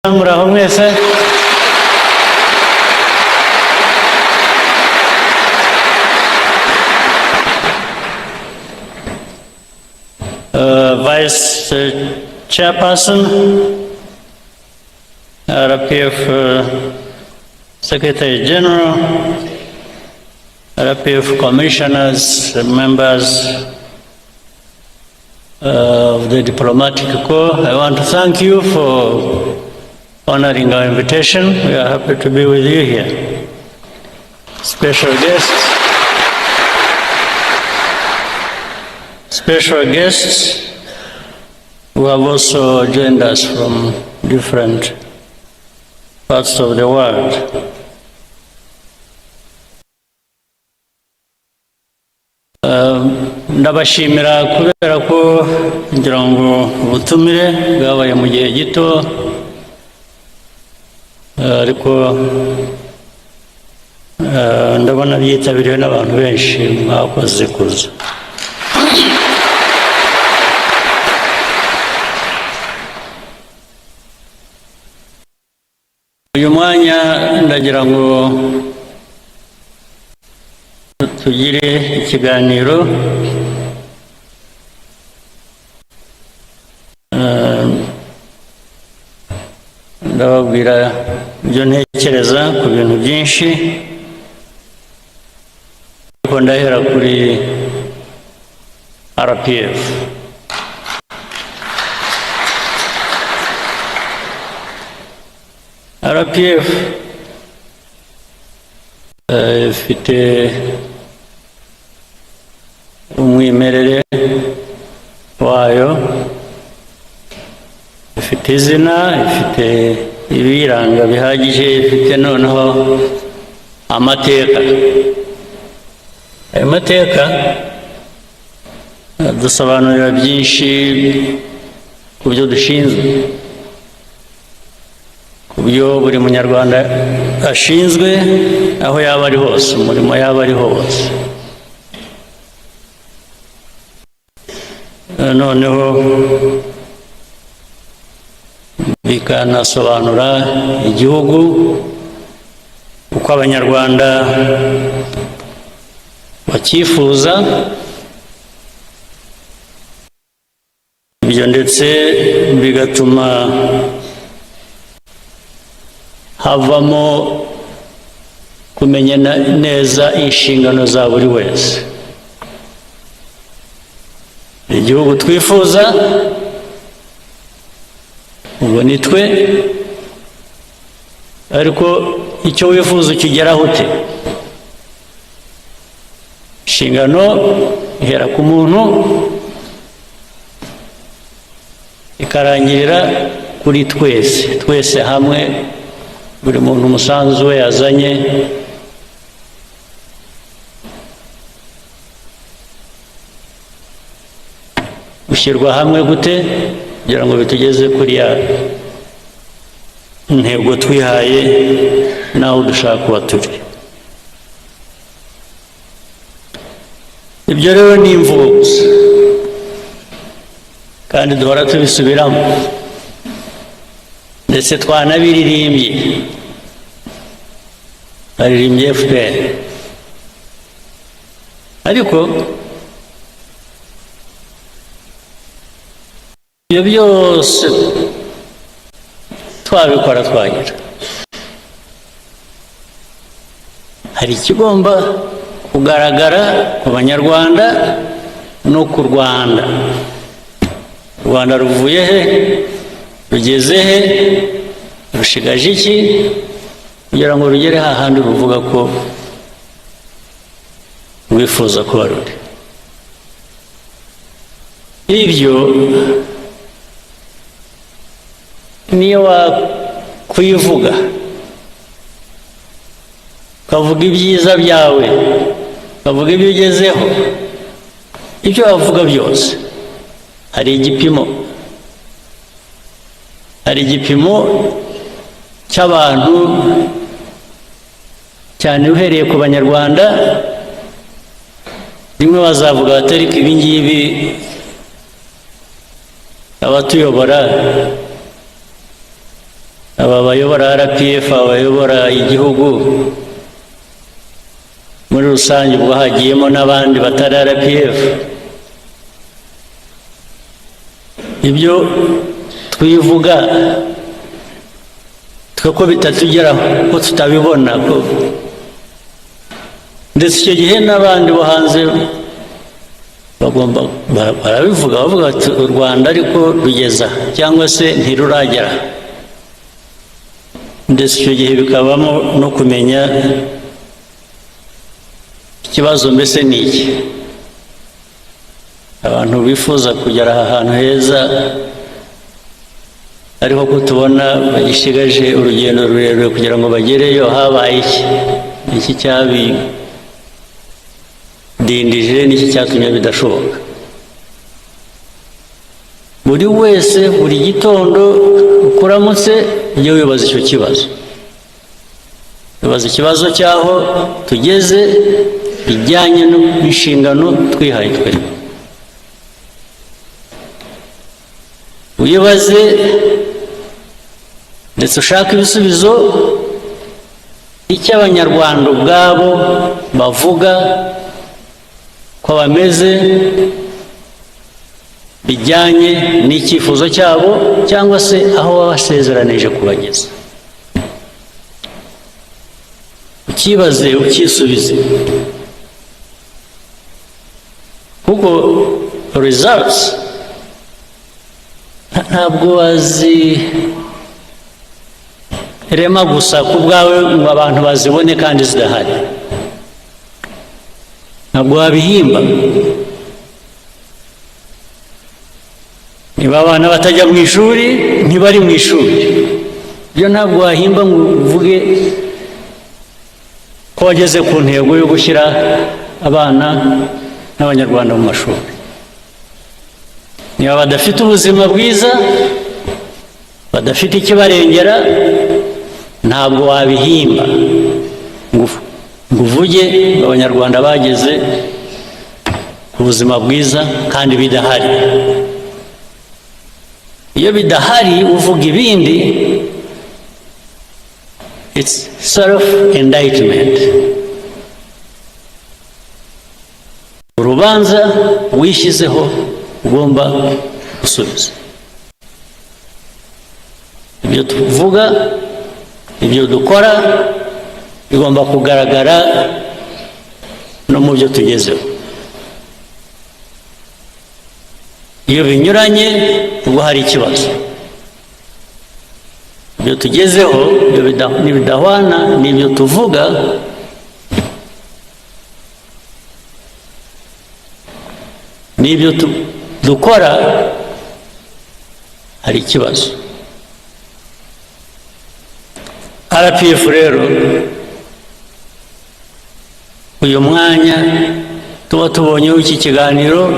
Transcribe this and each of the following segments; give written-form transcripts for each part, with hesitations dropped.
muraho mwese Vice Chairperson, RPF Secretary General, RPF Commissioners, members of the Diplomatic Corps. I want to thank you for honoring our invitation. We are happy to be with you here. Special guests who have also joined us from different parts of the world. Ndabashimira kubera ko ngira ngo ubutumire bwabaye mu gihe gito ariko ndabona byitabiriwe n'abantu benshi mwakoze kuza. Uyu mwanya ndagira ngo tugire ikiganiro ndababwira ibyo ntekereza ku bintu byinshi ariko ndahera kuri RPF. RPF ifite umwimerere wayo, ifite izina, ifite ibiranga bihagije, ifite noneho amateka. Ayo mateka dusobanurira byinshi ku byo dushinzwe, ku byo buri munyarwanda ashinzwe aho yaba ari hose, umurimo yaba ari hose. Noneho bikanasobanura igihugu uko abanyarwanda bakifuza, ibyo ndetse bigatuma havamo kumenya neza inshingano za buri wese. Igihugu twifuza ubu ni twe, ariko icyo wifuza ukigeraho ute? Inshingano ihera ku muntu ikarangirira kuri twese hamwe, buri muntu umusanzu we yazanye ushyirwa hamwe gute kugira ngo bitugeze kuri ya ntego twihaye naho dushaka kuba turi. Ibyo rero ni imvugo gusa kandi duhora tubisubiramo, ndetse twanabiririmbye, baririmbye FPR, ariko ibyo byose twabikora twagira, hari ikigomba kugaragara ku banyarwanda no ku Rwanda. U Rwanda ruvuye he, rugeze he, rushigaje iki kugira ngo rugere hahandi ruvuga ko rwifuza kuba ruri. Ibyo niyo wakwivuga ukavuga ibyiza byawe, ukavuga ibyo ugezeho, ibyo wavuga byose hari igipimo cy'abantu, cyane uhereye ku banyarwanda. Rimwe bazavuga bati ariko ibi ngibi abatuyobora aba bayobora RPF, abayobora igihugu muri rusange, ubwo hagiyemo n'abandi batari RPF. Ibyo twivuga twe ko bitatugeraho, ko tutabibona, ko ndetse icyo gihe n'abandi bo hanze bagomba barabivuga, bavuga ati u Rwanda ariko rugeza cyangwa se ntiruragera. Ndetse icyo gihe bikabamo no kumenya ikibazo mbese ni iki. Abantu bifuza kugera aha hantu heza ariko ko tubona bagishigaje urugendo rurerure kugira ngo bagereyo, habaye iki? Iki cyabidindije, n'iki cyatumye bidashoboka. Buri wese buri gitondo ukuramutse ujye wibaza icyo kibazo, wibaza ikibazo cy'aho tugeze bijyanye n'inshingano twihaye twe. Wibaze ndetse ushaka ibisubizo icyo abanyarwanda ubwabo bavuga ko bameze bijyanye n'icyifuzo cyabo cyangwa se aho babasezeranije kubageza. Ukibaze ukisubize, kuko results ntabwo wazirema gusa ku bwawe ngo abantu bazibone kandi zidahari. Ntabwo wabihimba. Niba abana batajya mu ishuri, ntibari mu ishuri, ibyo ntabwo wahimba ngo uvuge ko wageze ku ntego yo gushyira abana n'abanyarwanda mu mashuri. Niba badafite ubuzima bwiza, badafite ikibarengera, ntabwo wabihimba ngo uvuge abanyarwanda bageze ku buzima bwiza kandi bidahari. Iyo bidahari uvuga ibindi, it's self-indictment. Urubanza wishyizeho ugomba gusubiza. Ibyo tuvuga, ibyo dukora bigomba kugaragara no mu byo tugezeho. Iyo binyuranye ubwo hari ikibazo. Ibyo tugezeho n'ibidahwana n'ibyo tuvuga, n'ibyo dukora, hari ikibazo. RPF rero uyu mwanya tuba tubonyeho iki kiganiro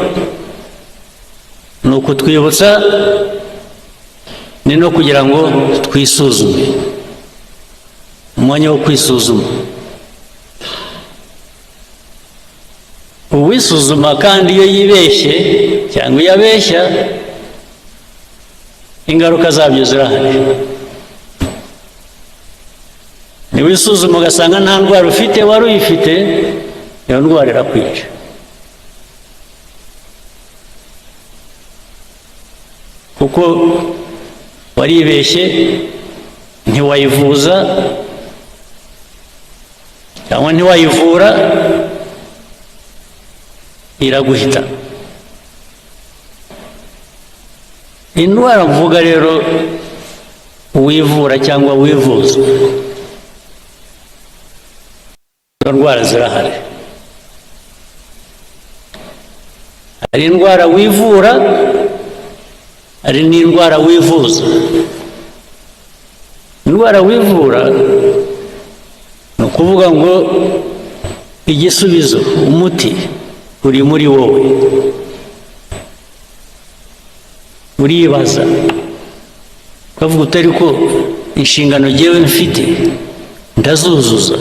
ni ukutwibutsa, ni no kugira ngo twisuzume, umwanya wo kwisuzuma. Uwisuzuma kandi iyo yibeshye cyangwa iyo abeshya, ingaruka zabyo zirahari. Niwisuzuma ugasanga nta ndwara ufite, wari uyifite, iyo ndwara irakwica. Kuko waribeshye, ntiwayivuza cyangwa ntiwayivura, iraguhita. Indwara mvuga rero wivura cyangwa wivuza, indwara zirahari. Hari indwara wivura, hari n'indwara wivuza. Indwara wivura ni ukuvuga ngo igisubizo, umuti uri muri wowe. Uribaza ukavuga utari ko inshingano ngewe mfite ndazuzuza.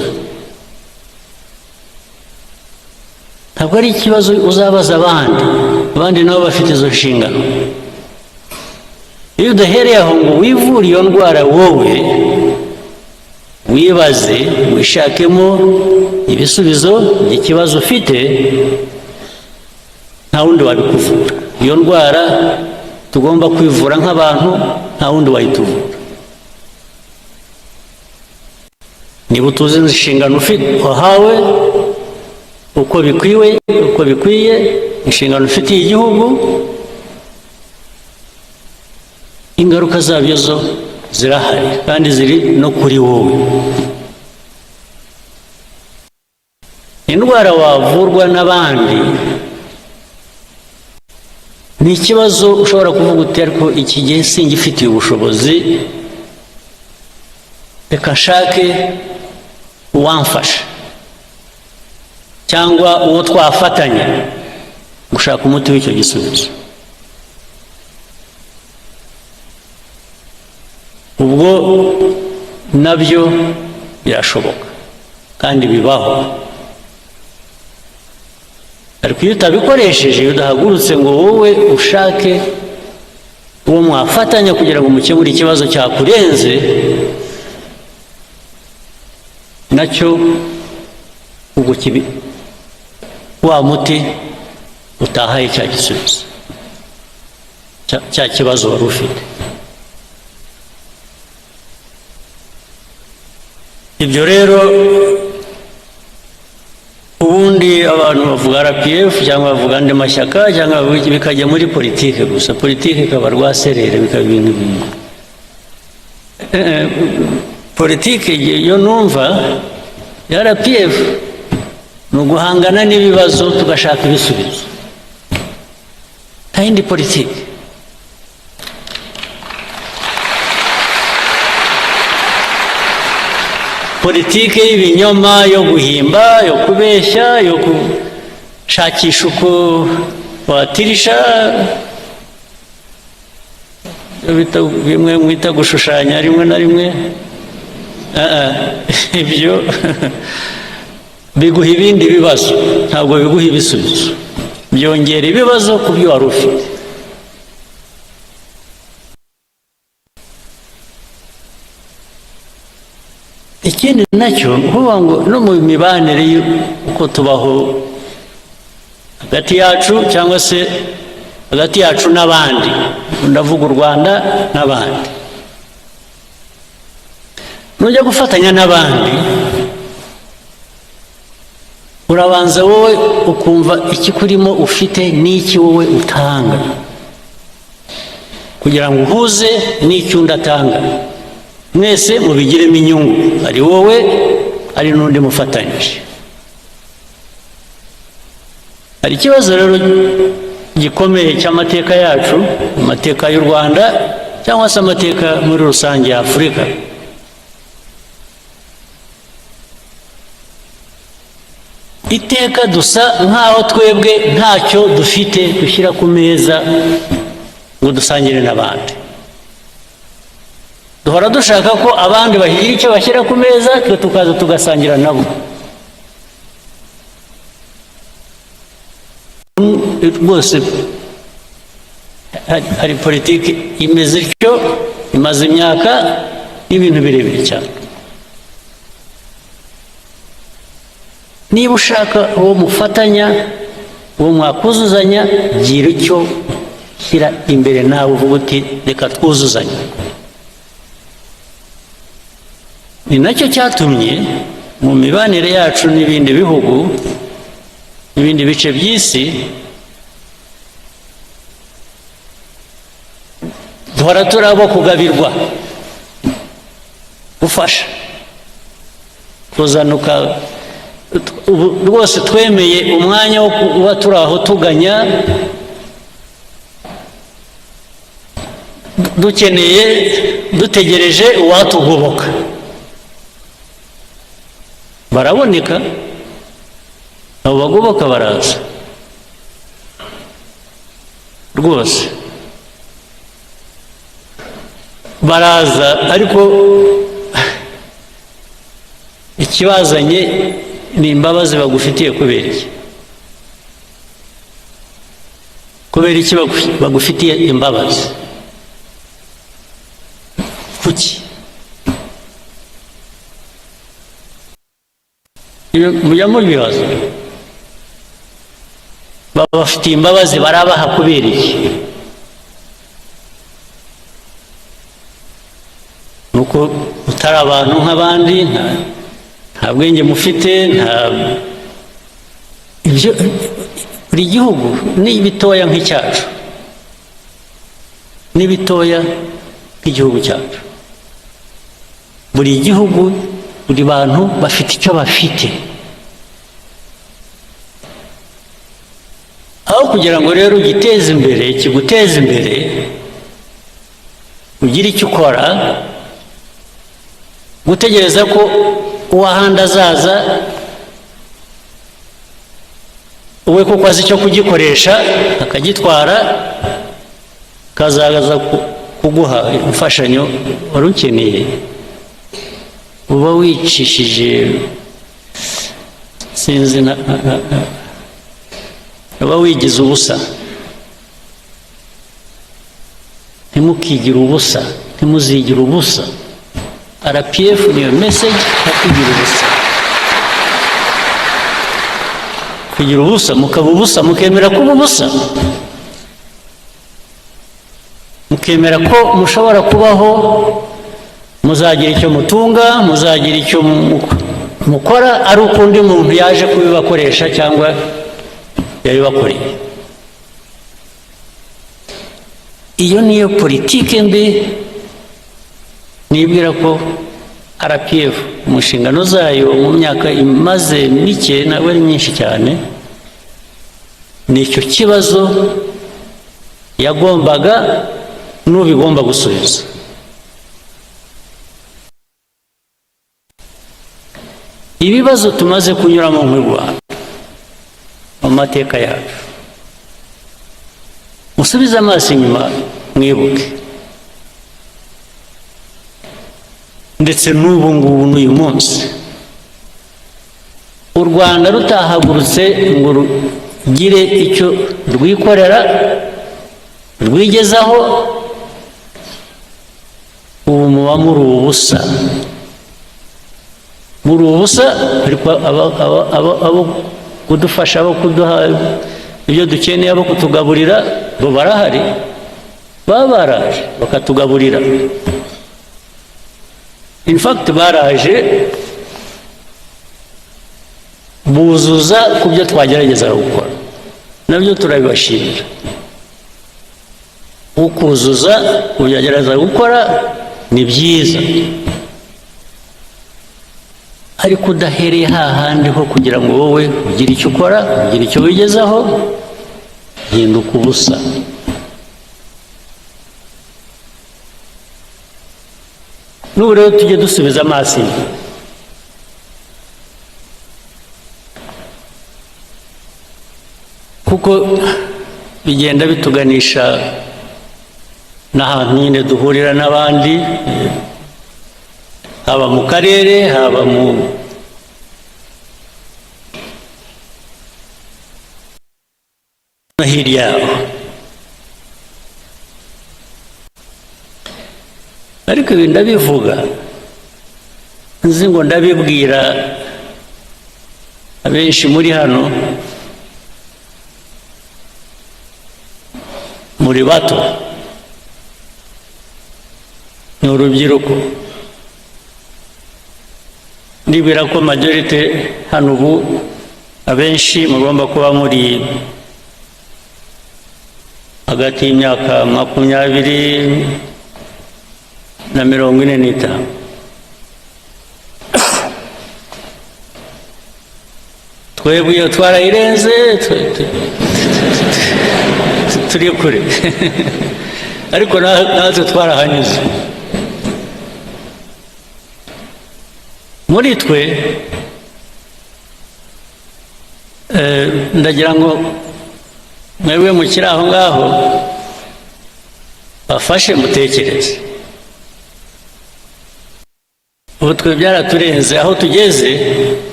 Ntabwo ari ikibazo uzabaza abandi nabo bafite izo nshingano. iyo udahereye aho ngo wivure iyo ndwara wowe wibaze wishakemo ibisubizo by'ikibazo ufite, nta wundi wabikuvura. iyo ndwara tugomba kwivura nk'abantu, nta wundi wayituvura. niba utuzi inshingano ufite wahawe uko bikwiye, inshingano ufitiye igihugu, ingaruka zabyo zo zirahari kandi ziri no kuri wowe. indwara wavurwa n'abandi ni ikibazo ushobora kuvuga uti ariko iki gihe singifitiye ubushobozi, reka nshake uwamfasha cyangwa uwo twafatanya gushaka umuti w'icyo gisubizo. ubwo nabyo birashoboka kandi bibaho, ariko iyo utabikoresheje, iyo udahagurutse ngo wowe ushake uwo mwafatanya kugira ngo mukemure ikibazo cyakurenze, nacyo ubwo wa muti utahaye cya gisubizo cya kibazo wari ufite. ibyo rero ubundi abantu bavuga RPF cyangwa bavuga andi mashyaka cyangwa bikajya muri politike gusa, politike ikaba rwaserera, bikaba ibintu bimwe. politike yo numva ya RPF ni uguhangana n'ibibazo tugashaka ibisubizo, nta yindi politike. politike y'ibinyoma, yo guhimba, yo kubeshya, yo gushakisha uko watirisha, bimwe mwita gushushanya rimwe na rimwe. ibyo biguha ibindi bibazo, ntabwo biguha ibisubizo, byongera ibibazo ku byo wari ufite. ikindi nacyo kuvuga ngo no mu mibanire uko tubaho hagati yacu, cyangwa se hagati yacu n'abandi, ndavuga u Rwanda n'abandi, nujya gufatanya n'abandi urabanza wowe ukumva ikikurimo ufite n'iki wowe utanga, kugira ngo uhuze n'icyo undi atanga, mwese mubigiremo inyungu, ari wowe ari n'undi mufatanyije. hari ikibazo rero gikomeye cy'amateka yacu, amateka y'u Rwanda cyangwa se amateka muri rusange ya Afurika. iteka dusa nk'aho twebwe ntacyo dufite dushyira ku meza ngo dusangire n'abandi. duhora dushaka ko abandi bagira icyo bashyira ku meza, twe tukaza tugasangira nabo. rwose hari politiki imeze ityo, imaze imyaka y'ibintu birebire cyane. niba ushaka uwo mufatanya, uwo mwakuzuzanya, gira icyo shyira imbere nawe, uvuga uti reka twuzuzanye. ni nacyo cyatumye mu mibanire yacu n'ibindi bihugu, n'ibindi bice by'isi, duhora turi abo kugabirwa, gufasha, kuzanuka. rwose twemeye umwanya wo kuba turi aho tuganya, dukeneye, dutegereje uwatugoboka. baraboneka, abo bagoboka baraza rwose baraza, ariko ikibazanye ni imbabazi bagufitiye. kubera iki bagufitiye imbabazi? kuki mujya mubibaza babafitiye imbabazi barabaha kubera iki nuko utari abantu nk'abandi nta bwenge mufite nta ibyo buri gihugu ni bitoya nk'icyacu ni bitoya nk'igihugu cyacu buri gihugu buri bantu bafite icyo bafite aho kugira ngo rero ugiteze imbere kiguteze imbere ugire icyo ukora gutegereza ko uwahandi azaza we kuko azi icyo kugikoresha akagitwara akazaza kuguha imfashanyo wari ukeneye uba wicishije sinzi uba wigize ubusa ntimukigire ubusa ntimuzigire ubusa RPF niyo message ntakigira ubusa kugira ubusa mukaba ubusa mukemera kuba ubusa mukemera ko mushobora kubaho muzagira icyo mutunga muzagira icyo mukora ari uko undi muntu yaje kubibakoresha cyangwa yabibakoreye iyo niyo politike mbi nibwira ko RPF mu nshingano zayo mu myaka imaze mike ntabwo ari myinshi cyane nicyo kibazo yagombaga n'ubigomba gusubiza ibibazo tumaze kunyuramo mu Rwanda mu mateka yacu musubize amaso inyuma mwibuke ndetse n'ubu ngubu n'uyu munsi u Rwanda rutahagurutse ngo rugire icyo rwikorera rwigezaho ubu muba muri ubusa muri ubusa ariko abo kudufasha abo kuduha ibyo dukeneye abo kutugaburira bo barahari baba baraje bakatugaburira in fact baraje buzuza ku byo twagerageza gukora nabyo turabibashimira ukuzuza ugerageza gukora ni byiza ariko udahereye hahandi ho kugira ngo wowe ugire icyo ukora ugire icyo wigezaho hinduka ubusa n'ubu rero tujye dusubiza amaso kuko bigenda bituganisha n'ahantu nyine duhurira n'abandi haba mu karere haba mu hirya yaho ariko ibi ndabivuga nzi ngo ndabibwira abenshi muri hano muri bato ni urubyiruko nibwira ko majorite hano ubu abenshi mugomba kuba muri hagati y'imyaka 20 na 45 twebwe iyo twarayirenze turi kure ariko natwe twarahanyuze muri twe ndagira ngo mwebwe mukiri aho ngaho bafashe mutekereze ubu twe byaraturenze aho tugeze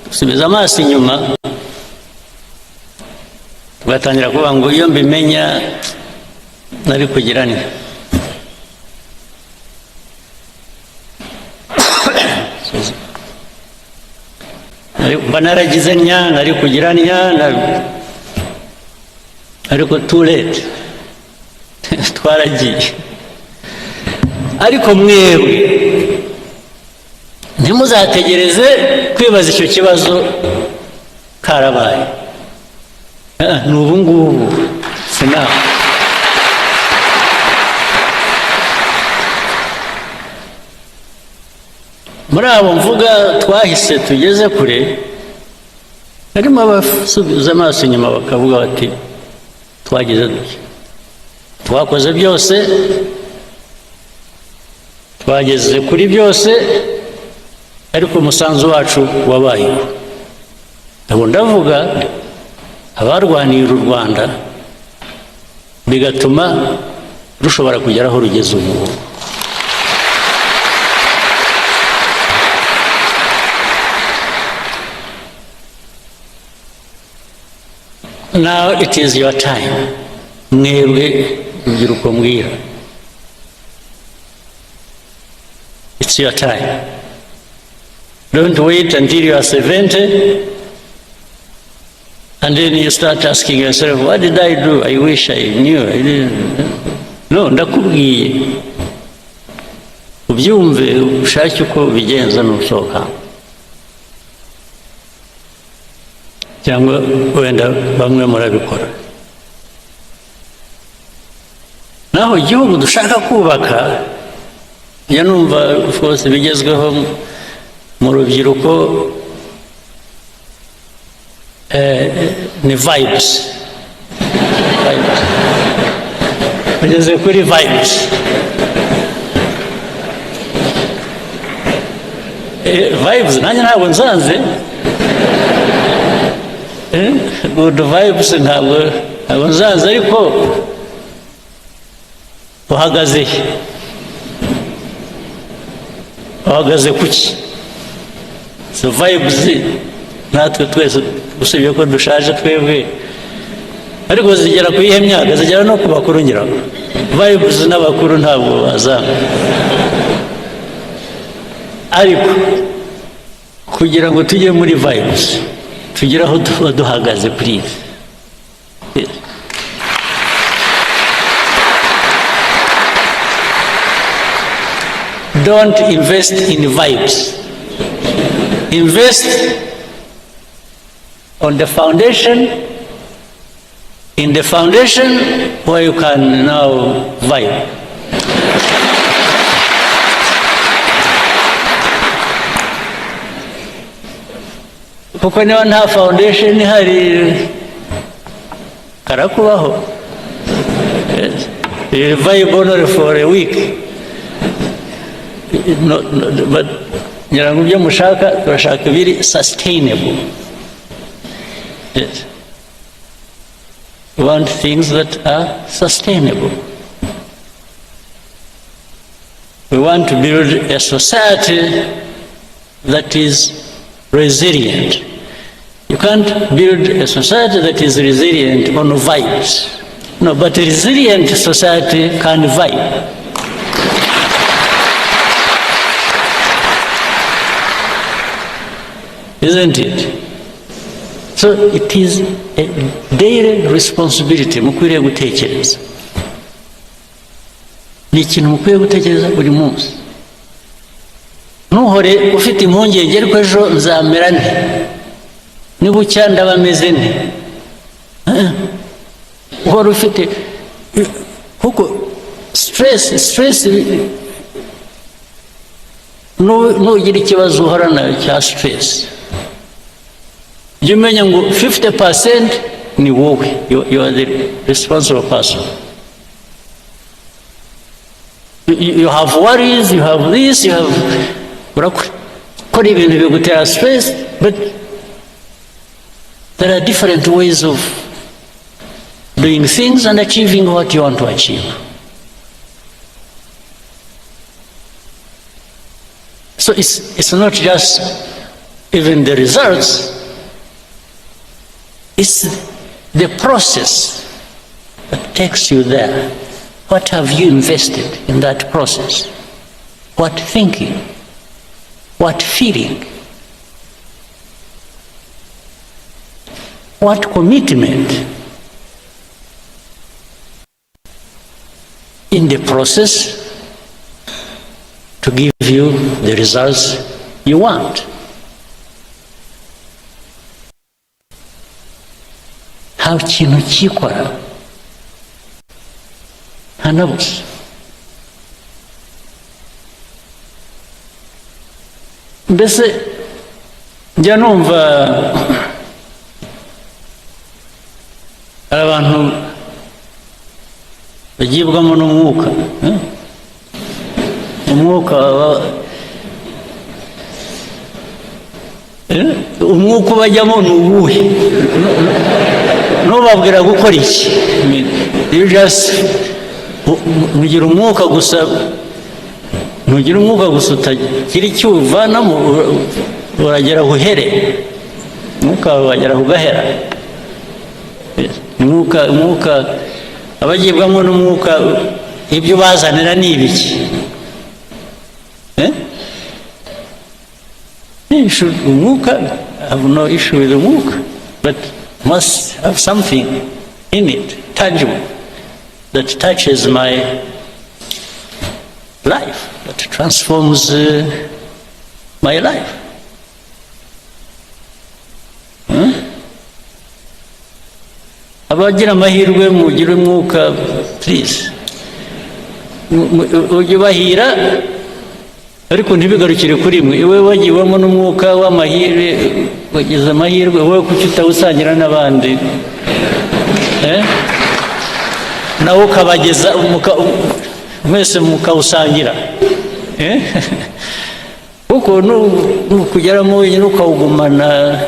dusubiza amaso inyuma tugatangira kuvuga ngo iyo mbimenya nari kugira nti mba naragize nya nari kugira nya ariko too late twaragiye. Ariko mwebwe ntimuzategereze kwibaza icyo kibazo karabaye, ni ubu ngubu sinaho. Muri abo mvuga twahise tugeze kure, harimo abasubiza amaso inyuma bakavuga bati twagize duke, twakoze byose, twageze kuri byose, ariko umusanzu wacu wabayeho. Abo ndavuga abarwaniye u Rwanda bigatuma rushobora kugera aho rugeze ubu. Now it is your time. Mwebwe urubyiruko mbwira, it's your time. Don't wait until you are 70 and then you start asking yourself, what did I do? I wish I knew. I didn't. No, ndakubwiye ubyumve ushake uko bigenza nusohoka, cyangwa wenda bamwe murabikora. Naho igihugu dushaka kubaka, ya numva of course bigezweho mu rubyiruko ni vibes. Bageze kuri vibes. Vibes nanjye ntabwo nsanze. Good vibes ntabwo nsanze, ariko uhagaze kuki? So vibes natwe twese usibye ko dushaje twebwe, ariko zigera ku ihe myaka, zigera no ku bakuru ngira vibes n'abakuru ntabwo bazana. Ariko kugira ngo tujye muri vibes, tugire aho tuba duhagaze please. Don't invest in vibes. Invest on the foundation, in the foundation where you can now vibe. Kuko niba nta foundation ihari karakubaho. You vibe only for a week. But ngira ngo ibyo mushaka turashaka biri sustainable. Yes. We want things that are sustainable. We want to build a society that is resilient. You can't build a society that is resilient on vibes. No, but a resilient society can vibe. Isn't it? So it is a daily responsibility mukwiriye gutekereza. Ni ikintu mukwiye gutekereza buri munsi. Ntuhore ufite impungenge ariko ejo nzamera nte, nibucya ndaba meze nte. Uhora ufite kuko stress nugira ikibazo uhorana cya stress, jya umenya ngo 50% ni wowe, you are the responsible person. You have worries, you have this, you have urakora ibintu bigutera stress, but there are different ways of doing things and achieving what you want to achieve. So it's not just even the results, it's the process that takes you there. What have you invested in that process? What thinking? What feeling? what commitment in the process to give you the results you want. Nta kintu cyikora nta na busa. Mbese njya numva hari abantu bagibwamo n'umwuka, umwuka ubajyamo ni uwuhe? Ntubabwira gukora iki? Ntugira umwuka gusa, utagira icyo uvanamo, uragera uhere, umwuka wagera ugahera. Umwuka abagibwamo n'umwuka, ibyo bazanira ni ibiki? Umwuka, I have no issue with the umwuka, but must have something in it, tangible, that touches my life, that transforms my life. Abagira amahirwe mugire umwuka, please, ujye ubahira, ariko ntibigarukire kuri mwe. Iwe wagiwemo n'umwuka w'amahirwe, wagize amahirwe, wowe kuki utawusangira n'abandi? Nawe ukabageza, mwese mukawusangira. Kuko nukugeramo wenyine ukawugumana.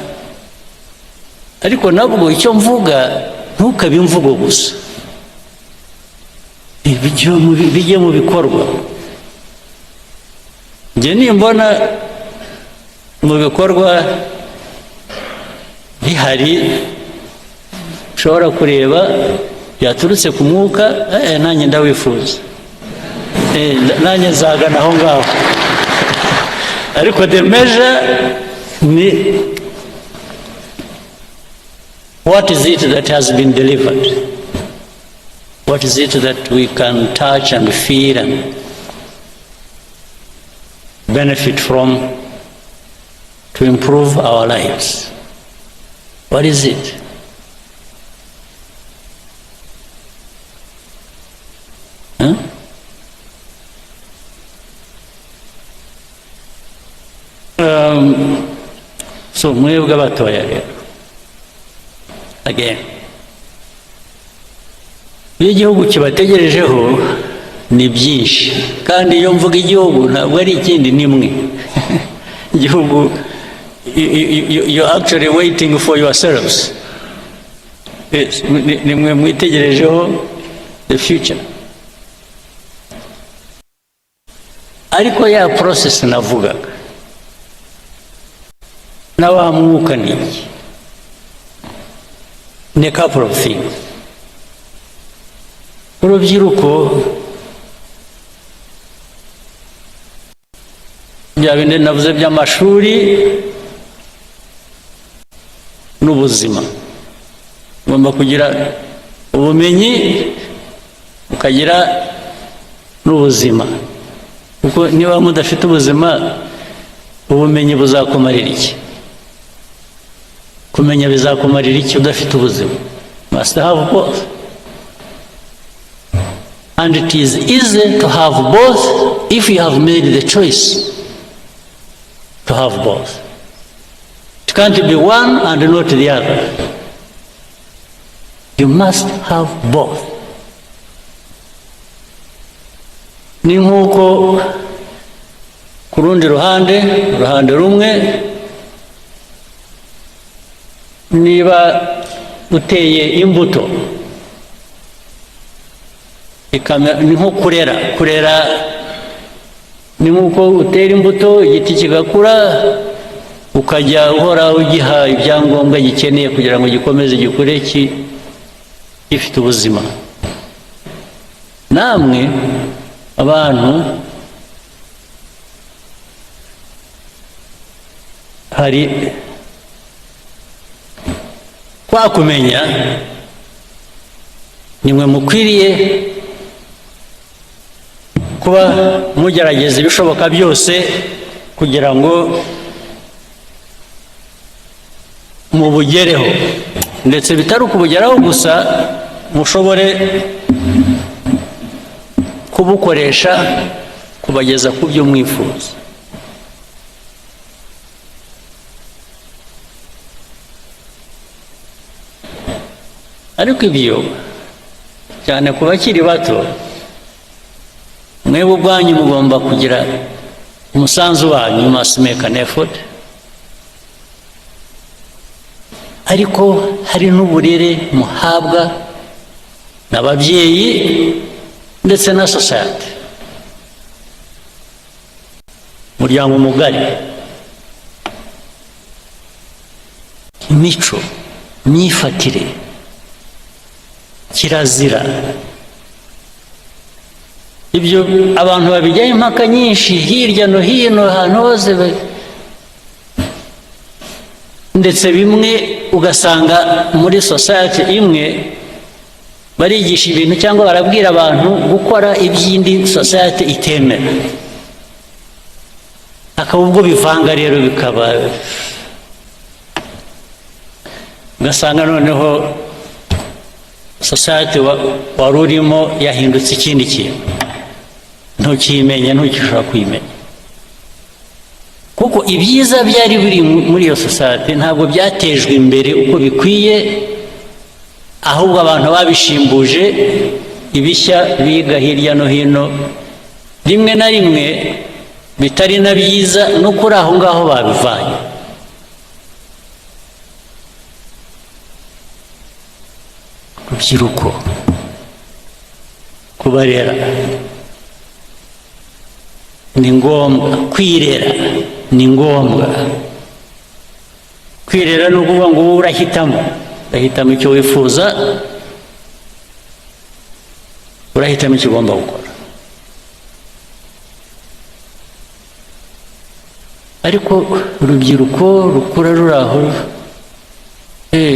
Ariko nabwo icyo mvuga, ntukabe imvugo gusa, bijye mu bikorwa. Njye nimbona mu bikorwa bihari ushobora kureba byaturutse ku mwuka, nanjye ndawifuza, nanjye nzagana aho ngaho. Ariko the measure ni what is it that has been delivered? What is it that we can touch and feel and benefit from to improve our lives? What is it? So mwebwe abatoya rero, again, iyo igihugu kibategerejeho ni byinshi, kandi iyo mvuga igihugu ntabwo ari ikindi, ni mwe. Igihugu, you're actually waiting for yourselves. Yes, ni mwe mwitegerejeho the future. Ariko ya process navugaga, na wa mwuka ni iki? Ni a couple of things. Urubyiruko, bya bindi navuze by'amashuri n'ubuzima, ugomba kugira ubumenyi ukagira n'ubuzima, kuko niba mudafite ubuzima, ubumenyi buzakumarira iki? Kumenya bizakumarira iki udafite ubuzima? Must have both. And it is easy to have both if you have made the choice to have both. It can't be one and not the other. You must have both. Ni nk'uko ku rundi ruhande rumwe, niba uteye imbuto, ni nko kurera, ni nk'uko utera imbuto, igiti kigakura, ukajya uhora ugiha ibyangombwa gikeneye kugira ngo gikomeze gikure gifite ubuzima. Namwe abantu, hari kwakumenya nimwe mukwiriye kuba mugerageza ibishoboka byose kugira ngo mubugereho, ndetse bitari ukubugeraho gusa, mushobore kubukoresha kubageza ku byo mwifuza. ariko ibyo cyane ku bakiri bato, mwebwe ubwanyu mugomba kugira umusanzu wanyu, you must make an effort. ariko hari n'uburere muhabwa n'ababyeyi ndetse na society, umuryango mugari, imico, imyifatire, kirazira. ibyo abantu babijyaho impaka nyinshi hirya no hino, ahantu hose, ndetse bimwe ugasanga muri society imwe barigisha ibintu cyangwa barabwira abantu gukora iby'indi society itemera, akaba ubwo bivanga rero, bikaba ugasanga noneho society wari urimo yahindutse ikindi kintu, ntukimenya, ntukishobora kwimenya, kuko ibyiza byari biri muri iyo society ntabwo byatejwe imbere uko bikwiye, ahubwo abantu babishimbuje ibishya biga hirya no hino, rimwe na rimwe bitari na byiza, no kuri aho ngaho babivanye. Rubyiruko, kubarera ni ngombwa, kwirera ni ngombwa. Kwirera ni ukuvuga ngo wowe urahitamo icyo wifuza, urahitamo icyo ugomba gukora. ariko urubyiruko rukura ruri aho,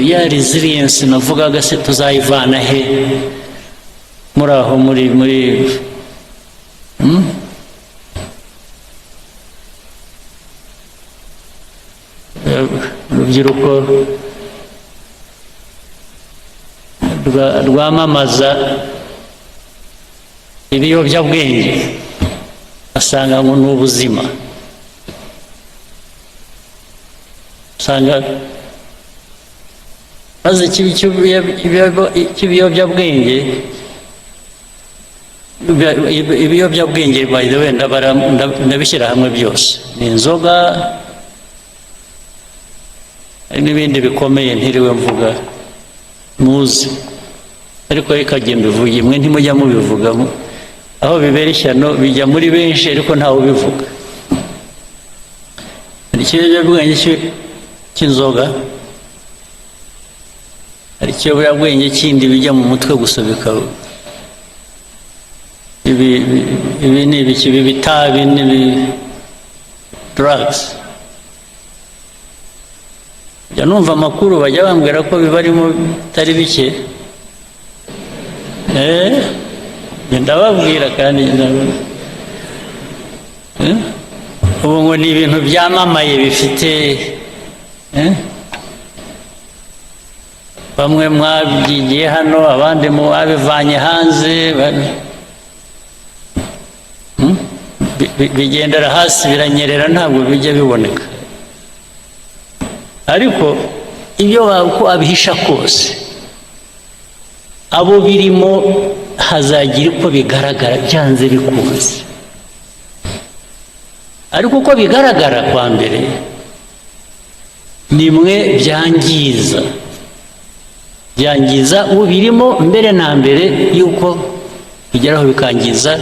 ya resilience navugaga se tuzayivana he muri aho, muri urubyiruko rwamamaza ibiyobyabwenge, asanga ngo ni ubuzima, usanga maze ibiyobyabwenge by the way ndabishyira hamwe byose, ni inzoga n'ibindi bikomeye ntiriwe mvuga muzi, ariko reka mbivuga imwe, ntimujya mubivugamo, aho bibera ishyano bijya muri benshi ariko ntawe ubivuga. Hari ikiyobyabwenge cy'inzoga, hari ikiyobyabwenge kindi bijya mu mutwe gusa, bikaba ibi ni ibiki, bitabi n'ibi drugs. Njya numva amakuru bajya bambwira ko bibarimo bitari bike, ndababwira kandi ubu ngo ni ibintu byamamaye bifite, bamwe mwabyigiye hano, abandi mwabivanye hanze, bigendera hasi, biranyerera, ntabwo bijya biboneka. ariko ibyo uko abihisha kose, abo birimo hazagira uko bigaragara byanze bikunze. ariko uko bigaragara kwa mbere, nimwe byangiza ubirimo mbere na mbere yuko bigeraho bikangiza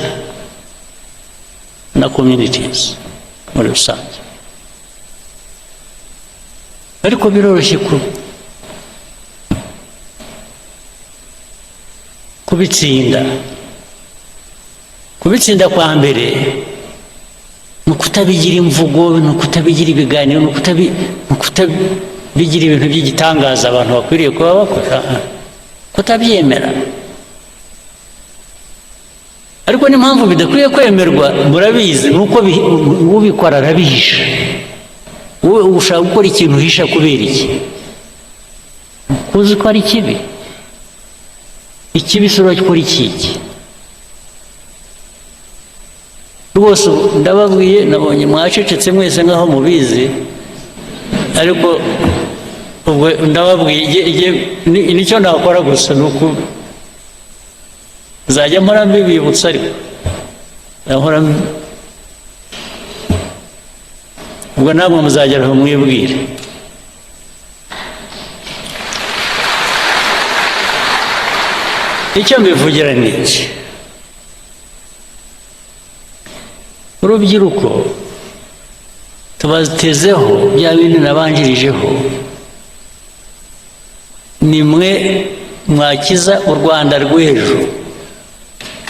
na communities muri rusange. ariko biroroshye kubitsinda kwa mbere ni ukutabigira imvugo, ni ukutabigira ibiganiro, ni bigira ibintu by'igitangaza abantu bakwiriye kuba bakora, kutabyemera. Ariko n'impamvu bidakwiye kwemerwa murabizi, nuko ubikora arabihisha. Wowe ushaka gukora ikintu uhisha kubera iki? Uzi ko ari kibi. Ikibi sura gukora iki? Rwose ndababwiye, nabonye mwacecetse mwese nkaho mubizi, ariko ubwo ndababwiye nicyo nakora gusa nuko zajya mpora mbibibutsa, ariko nkora ubwo namwe muzageraho mwibwire. Icyo mbivugira ni iki: urubyiruko tubatezeho bya bindi nabanjirijeho, ni mwe mwakiza u Rwanda rw'ejo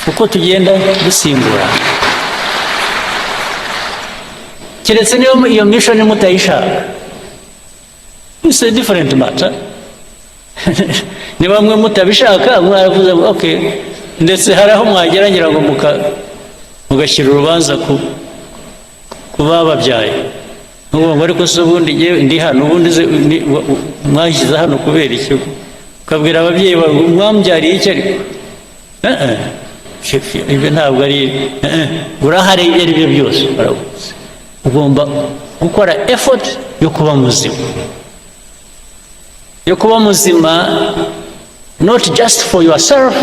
uko tugenda dusimbura. Keretse niyo iyo mission mutayishaka, it's a different matter. Ni bamwe mutabishaka mwaravuze okay, ndetse hari aho mwageragera ngo mugashyira urubanza ku bababyaye, ngo ariko se ubundi ndi hano, ubundi mwashyize hano kubera iki? Ukabwira ababyeyi bawe mwambyariye iki? Ariko ibyo ntabwo ari urahari. Ibyo ari byo byose baravuze, ugomba gukora effort yo kuba muzima, yo kuba muzima, not just for yourself,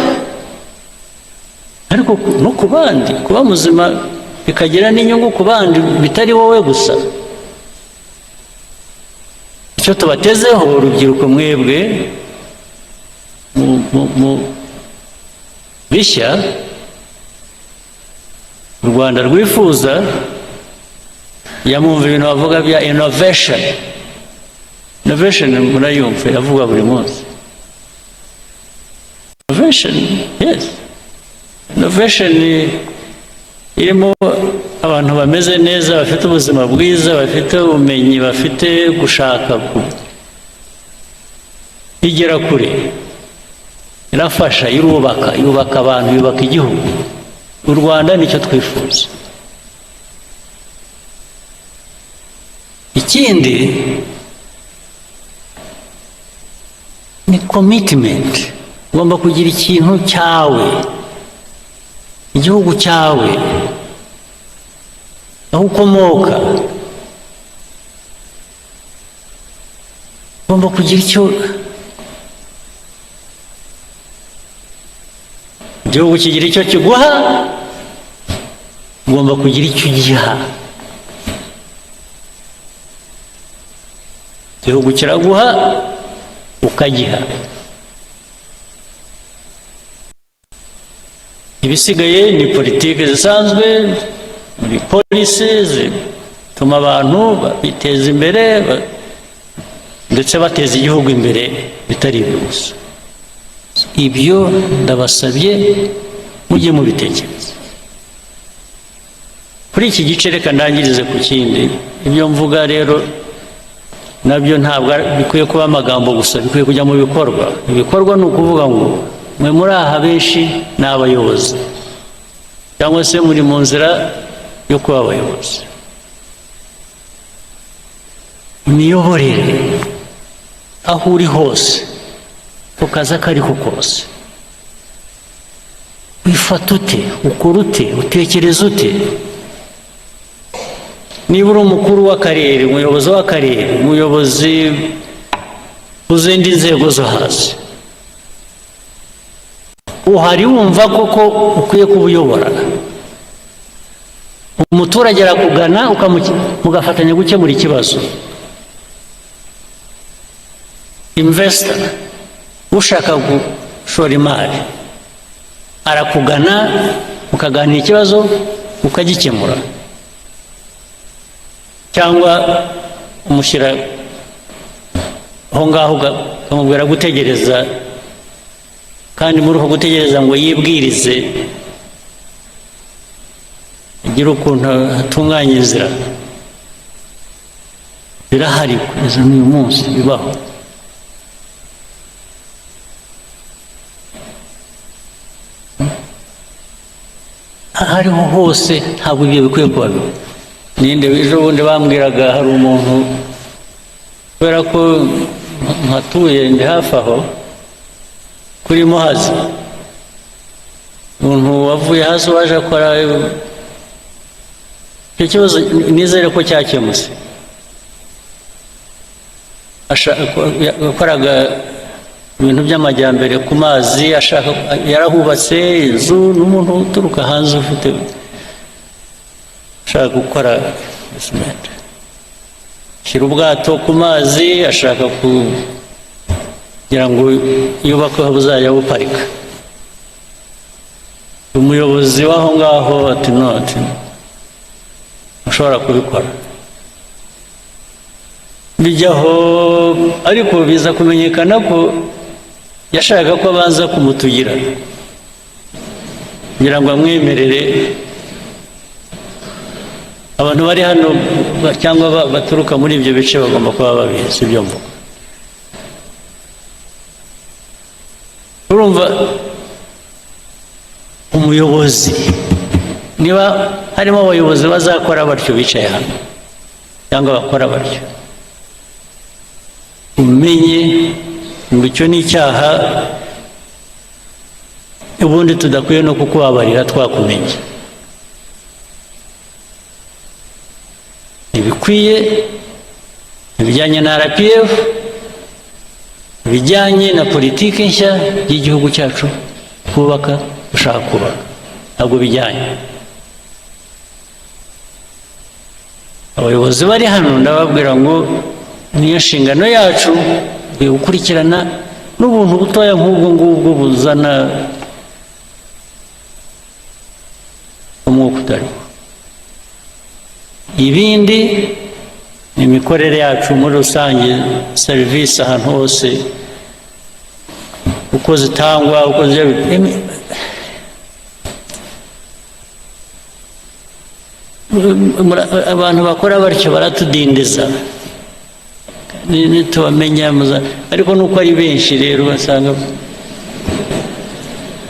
ariko no ku bandi. Kuba muzima bikagira n'inyungu ku bandi, bitari wowe gusa. Icyo tubatezeho urubyiruko mwebwe mu bishya u Rwanda rwifuza, yamumva ibintu bavuga bya innovation. Innovation murayumva yavuga buri munsi. Innovation, yes. Innovation irimo abantu bameze neza, bafite ubuzima bwiza, bafite ubumenyi, bafite gushaka igera kure, irafasha, yubaka abantu, yubaka igihugu. U Rwanda nicyo twifuza. Ikindi ni commitment. Ugomba kugira ikintu cyawe, igihugu cyawe, aho ukomoka. Ugomba kugira icyo igihugu kigira icyo kiguha, ugomba kugira icyo ugiha. Igihugu kiraguha ukagiha. Ibisigaye ni politiki zisanzwe, muri polisi zituma abantu biteza imbere, ndetse bateza igihugu imbere, bitari ibyo gusa. Ibyo ndabasabye mujye mubitekereza. Kuri iki gice reka ndangirize ku kindi. Ibyo mvuga rero nabyo ntabwo bikwiye kuba amagambo gusa, bikwiye kujya mu bikorwa. Ibikorwa ni ukuvuga ngo mwe muri aha benshi ni abayobozi, cyangwa se muri mu nzira yo kuba abayobozi. Imiyoborere aho uri hose, ku kazi ako ariho kose, wifata ute, ukora ute, utekereza ute? Niba uri umukuru w'akarere, umuyobozi w'akarere, umuyobozi uzindi nzego zo hasi, uhari wumva koko ukwiye kubuyobora. Umuturage arakugana mugafatanya gukemura ikibazo. Investor ushaka gushora imari arakugana, mukaganira ikibazo ukagikemura. Cyangwa umushyira aho ngaho ukamubwira gutegereza, kandi muri uko gutegereza ngo yibwirize, agire ukuntu atunganya inzira. birahari kugeza n'uyu munsi bibaho. Hariho hose, ntabwo ibyo bikwiye kuba biba. Ninde ejo bundi bambwiraga hari umuntu, kubera ko nkatuye ndi hafi aho kuri Muhazi, umuntu wavuye hasi waje akora icyo kibazo, nizere ko cyakemutse. Yakoraga ibintu by'amajyambere ku mazi, yarahubatse inzu, n'umuntu uturuka hanze ufite ashaka gukora investment, shyira ubwato ku mazi, ashaka kugira ngo yubake aho buzajya buparika. Umuyobozi w'aho ngaho ati no, ati ushobora kubikora. Bijyaho, ariko biza kumenyekana ko yashakaga ko abanza kumutugira kugira ngo amwemerere. Abantu bari hano cyangwa baturuka muri ibyo bice bagomba kuba babizi ibyo mvuga. Urumva, umuyobozi, niba harimo abayobozi bazakora batyo bicaye hano cyangwa bakora batyo, umenye ngo icyo ni icyaha, ubundi tudakwiye no kukubabarira twakumenye. Ibikwiye ibijyanye na RPF, ibijyanye na politiki nshya y'igihugu cyacu kubaka, ushaka kubaka, ntabwo bijyanye. Abayobozi bari hano ndababwira ngo niyo nshingano yacu gukurikirana n'ubuntu butoya nk'ubwo ngubwo buzana umwuka utariho. Ibindi ni imikorere yacu muri rusange, serivisi ahantu hose uko zitangwa, uko abantu bakora batyo baratudindiza ntitubamenya, ariko nuko ari benshi rero basanga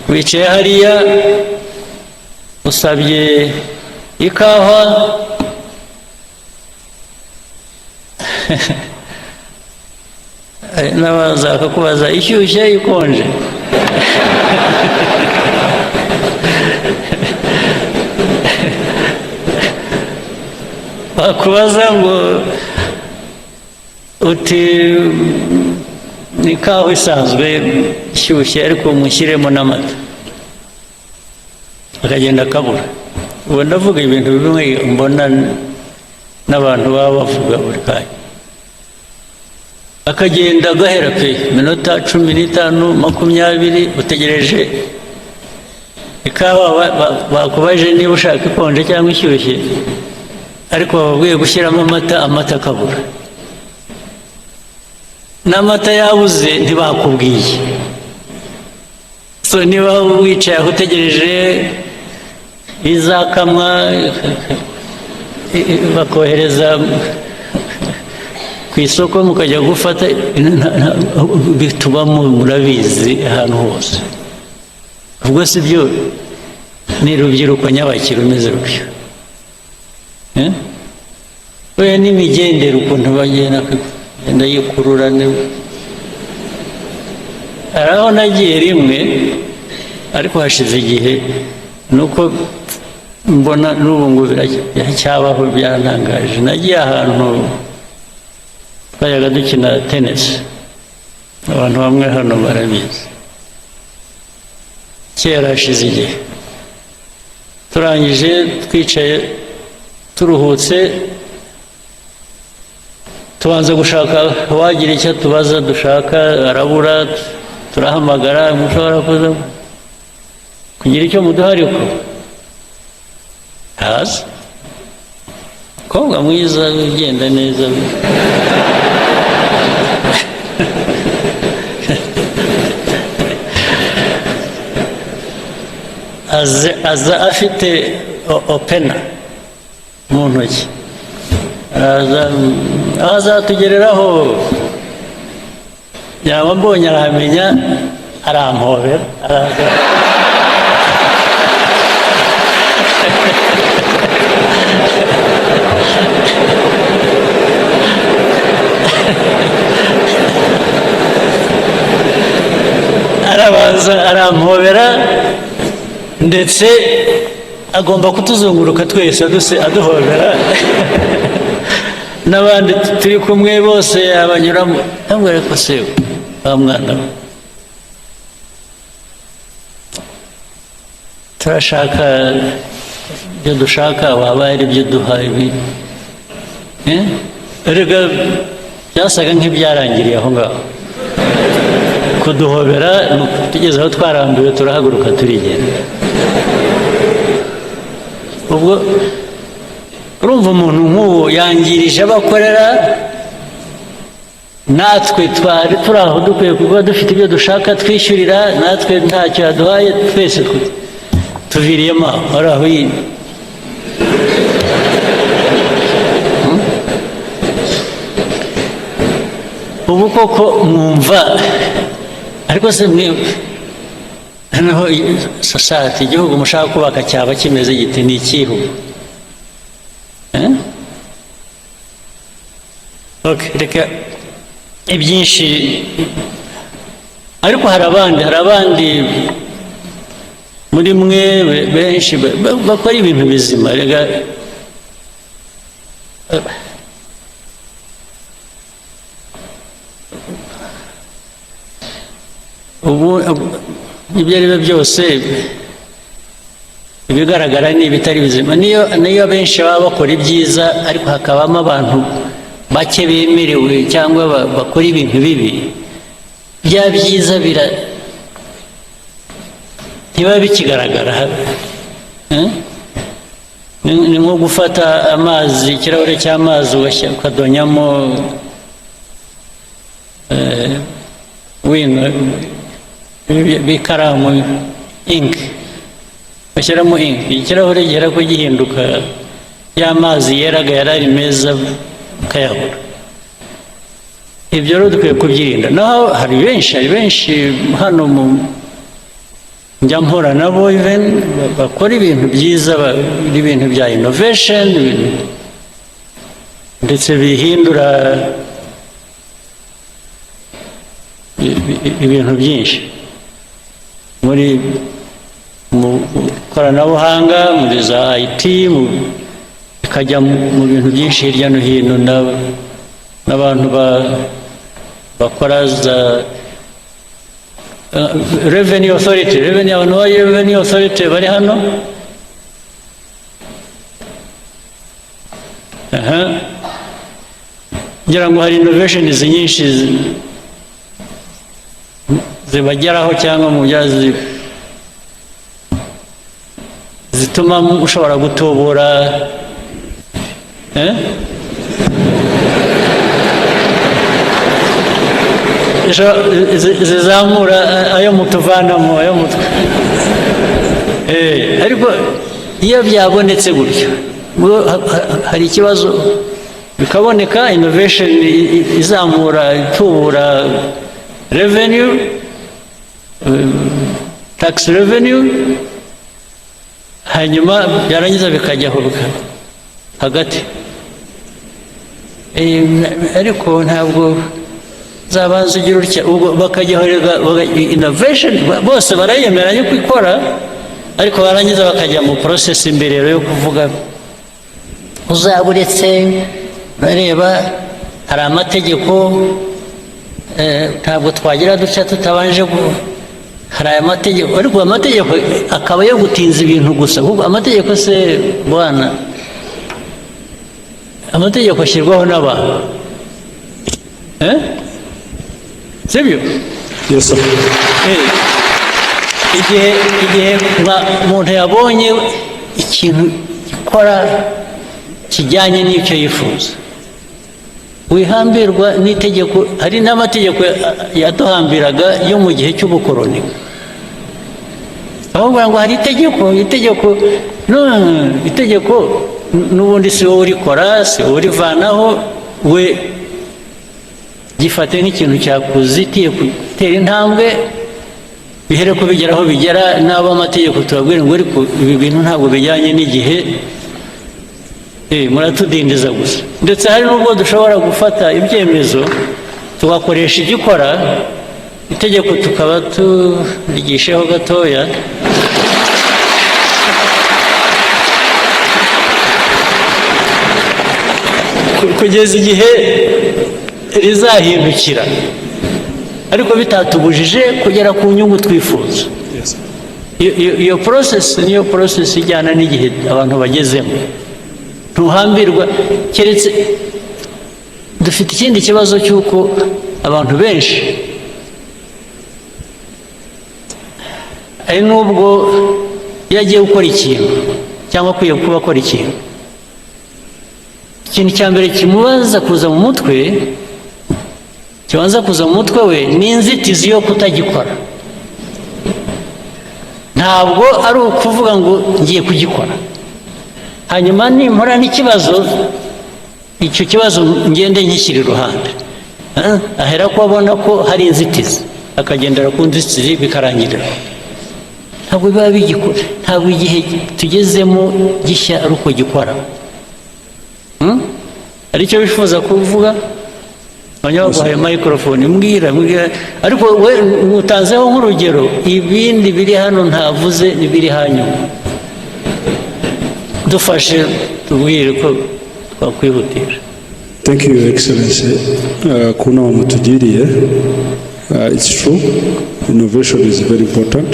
wicaye hariya usabye ikawa n'abaza kubaza ishyushye ikonje. Bakubaza ngo uti ni ikawa isanzwe ishyushye ariko mushyiremo n'amata, akagenda akabura. Ubu ndavuga ibintu bimwe mbona n'abantu baba bavuga buri kanya, akagenda agahera pe minota 15 20 utegereje ikawa. Bakubaje niba ushaka ikonje cyangwa ishyushye, ariko bababwiye gushyiramo amata akabura. N'amata yabuze ntibakubwiye. So niba wicaye aho utegereje izakamwa, bakohereza ku isoko mukajya gufata, bitubamo murabizi ahantu hose. Ubwo si byo ni rubyiruko nyabakiri umeze rubyo. Oya n'imigendere ukuntu bagenda yikurura. Hari aho nagiye rimwe, ariko hashize igihe, nuko mbona n'ubu ngo biracyabaho, byarantangaje. Nagiye ahantu twajyaga dukina tenisi, abantu bamwe hano barabizi, kera hashize igihe. Turangije twicaye turuhutse, tubanza gushaka wagira icyo tubaza dushaka, arabura. Turahamagara, mushobora kuza kugira icyo muduha, ariko haza umukobwa mwiza ugenda neza, aza afite opena mu ntoki, azatugereraho yaba mbonye arahamenya arampobera arabanza arampobera ndetse agomba kutuzunguruka twese aduhobera n'abandi turi kumwe bose abanyuramo ntabwo ko se wa mwana turashaka ibyo dushaka waba ari ibyo duha ibi erega byasaga nk'ibyarangiriye aho ngaho kuduhobera tugeze aho twarambiwe turahaguruka turigenda ubwo urumva umuntu nk'uwo yangirije abakorera natwe twari turi aho dukwiye kuba dufite ibyo dushaka twishyurira natwe ntacyo yaduhaye twese tuviriyemo ari aho yindi ubu koko mwumva ariko se mwebwe noneho sosiyete igihugu mushaka kubaka cyaba kimeze giti ni ikihugu reka ibyinshi ariko hari abandi muri mwe benshi bakora ibintu bizima rega ubu ibyo ari byo byose ibigaragara ni ibitari bizima niyo benshi baba bakora ibyiza ariko hakabamo abantu bake bemerewe cyangwa bakora ibintu bibi bya byiza ntibiba bikigaragara ni nko gufata amazi ikirahure cy'amazi ukadonyamo bikaramu inki bashyiramo inki ikirahure gihera ko gihinduka y'amazi yeraga yarari meza ukayabura ibyo rero dukwiye kubyirinda naho hari benshi hano njya mpura nabo bakora ibintu byiza ibintu bya innovation ndetse bihindura ibintu byinshi mu ikoranabuhanga muri za IT bikajya mu bintu byinshi hirya no hino n'abantu bakora za revenue authority abantu ba revenue authority bari hano ngira ngo hari innovations nyinshi zibageraho cyangwa mu byazi zituma ushobora gutubura zizamura ayo mutuvanamo ariko iyo byabonetse gutyo hari ikibazo bikaboneka innovation izamura itubura revenue tax revenue hanyuma byarangiza bikajyaho hagati ariko ntabwo zabanza ugira utya ubwo bakajyaho innovation bose barayemeranya ko ikora ariko barangiza bakajya mu process imbere yo kuvuga uzaburetse bareba hari amategeko ntabwo twagira duca tutabanje hari aya mategeko ariko amategeko akaba yo gutinza ibintu gusa ahubwo amategeko se bwana amategeko ashyirwaho n'abantu sibyo igihe umuntu yabonye ikintu gikora kijyanye n'icyo yifuza wihambirwa n'itegeko hari n'amategeko yaduhambiraga yo mu gihe cy'ubukoroni ahubwo ngo hari itegeko n'ubundi si wowe urikora, si wowe urivanaho, we gifate nk'ikintu cyakuzitiye gutera intambwe, bihere ko bigera aho bigera, n'abo amategeko tubabwira ngo ariko ibi bintu ntabwo bijyanye n'igihe, muratudindiza gusa. Ndetse hari n'ubwo dushobora gufata ibyemezo tugakoresha igikora, itegeko tukaba turigisheho gatoya, kugeza igihe rizahindukira, ariko bitatubujije kugera ku nyungu twifuza. Iyo process niyo process ijyana n'igihe abantu bagezemo. Ntuhambirwa, keretse dufite ikindi kibazo cy'uko abantu benshi ari n'ubwo iyo agiye gukora ikintu cyangwa akwiye kuba akora ikintu, ikintu cya mbere kimubaza kuza mu mutwe, kibanza kuza mu mutwe we ni inzitizi yo kutagikora. Ntabwo ari ukuvuga ngo ngiye kugikora, hanyuma nimpura n'ikibazo, icyo kibazo ngende nkishyira iruhande. Ahera ko abona ko hari inzitizi, akagendera ku nzitizi bikarangirira. Ntabwo biba bigikora, ntabwo igihe tugezemo gishya ari uko gikora. Aricyo bifuza kuvuga, abanyabaguhaye microphone, mbwira, ariko we utanzeho nk'urugero, ibindi biri hano ntavuze n'ibiri hanyuma. Dufashe tubwire ko twakwihutira. Thank you, Your Excellency. Kuna wamutujiriye, it's true, innovation is very important.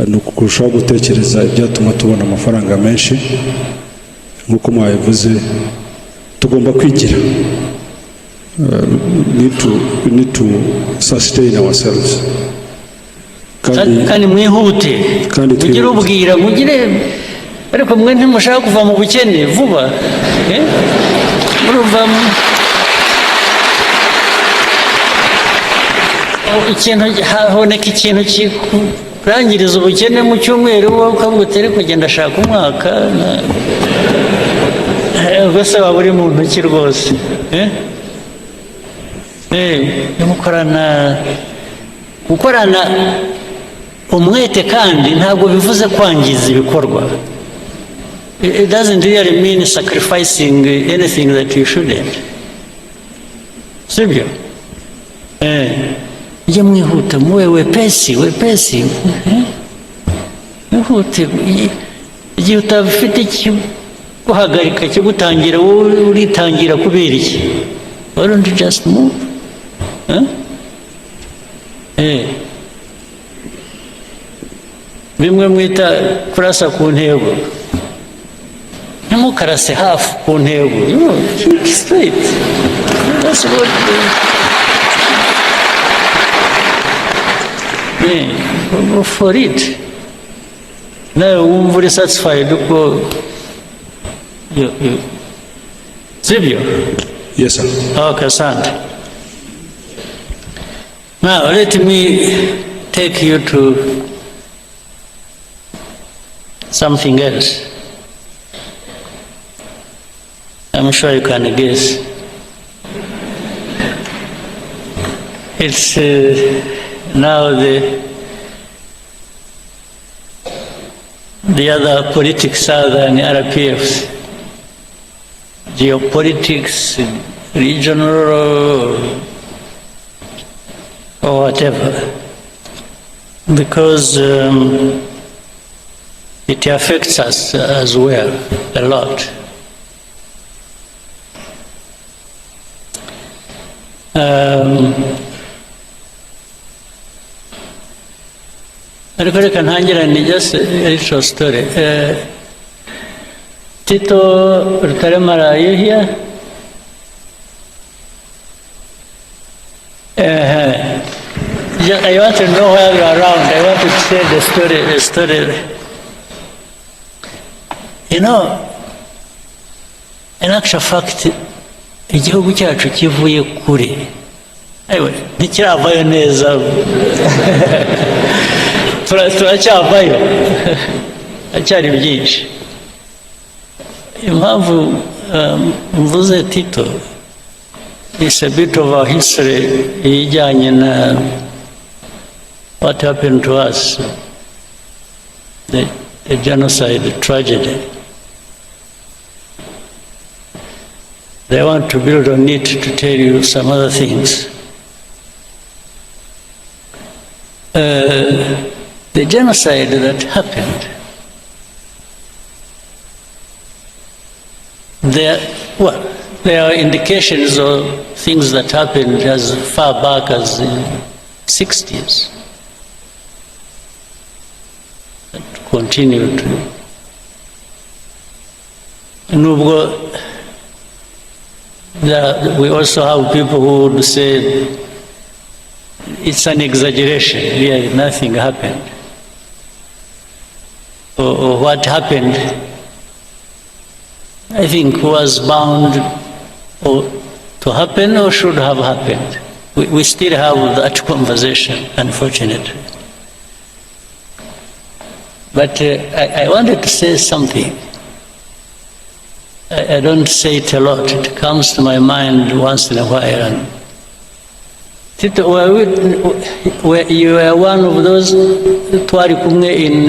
Ni ukurushaho gutekereza ibyatuma tubona amafaranga menshi. Nk'uko mwabivuze, tugomba kwigira. We need to sustain ourselves. Kandi mwihute, mugire ubwira, mugire, ariko mwe ntimushaka kuva mu bukene vuba. Murumva ikintu, haboneka ikintu kikurangiriza ubukene mu cyumweru, wowe ukavuga utari kugenda ashaka umwaka, rwose waba uri mu ntoki rwose. Gukorana umwete kandi ntabwo bivuze kwangiza ibikorwa. It doesn't really mean sacrificing anything that you shouldn't. Sibyo? Ujye mwihuta, muwe wepesi. Mwihute, igihe utabifite guhagarika kigutangira, wowe uritangira kubera iki? Why don't you just move? Bimwe mwita kurasa ku ntego, ntimukarase hafi ku ntego, keep straight. That's what go for it. Nawe wumva uri satisfied uko sibyo? Yes, sir. Okay, asante. Now let me take you to something else. I'm sure you can guess. It's now the other politics other than RPFs, geopolitics, regional or whatever, because it affects us as well a lot. Reka ntangirane just a short story. Tito Rutaremara, are you here? I want to know where you are around. I want to tell the story. You know, in actual fact, igihugu cyacu kivuye kure. Ayiwe, ntikiravayo neza. Turacyavayo. Acyari byinshi. impamvu mvuze Tito, it's a bit of our history ijyanye na what happened to us, the genocide, the tragedy. They want to build on it to tell you some other things. The genocide that happened, there are indications of things that happened as far back as the 60s that continued. We also have people who would say it's an exaggeration, really nothing happened. Or what happened, I think, was bound to happen or should have happened. We still have that conversation, unfortunately. But I wanted to say something. I don't say it a lot. It comes to my mind once in a while. And Tito, you were one of those twari kumwe in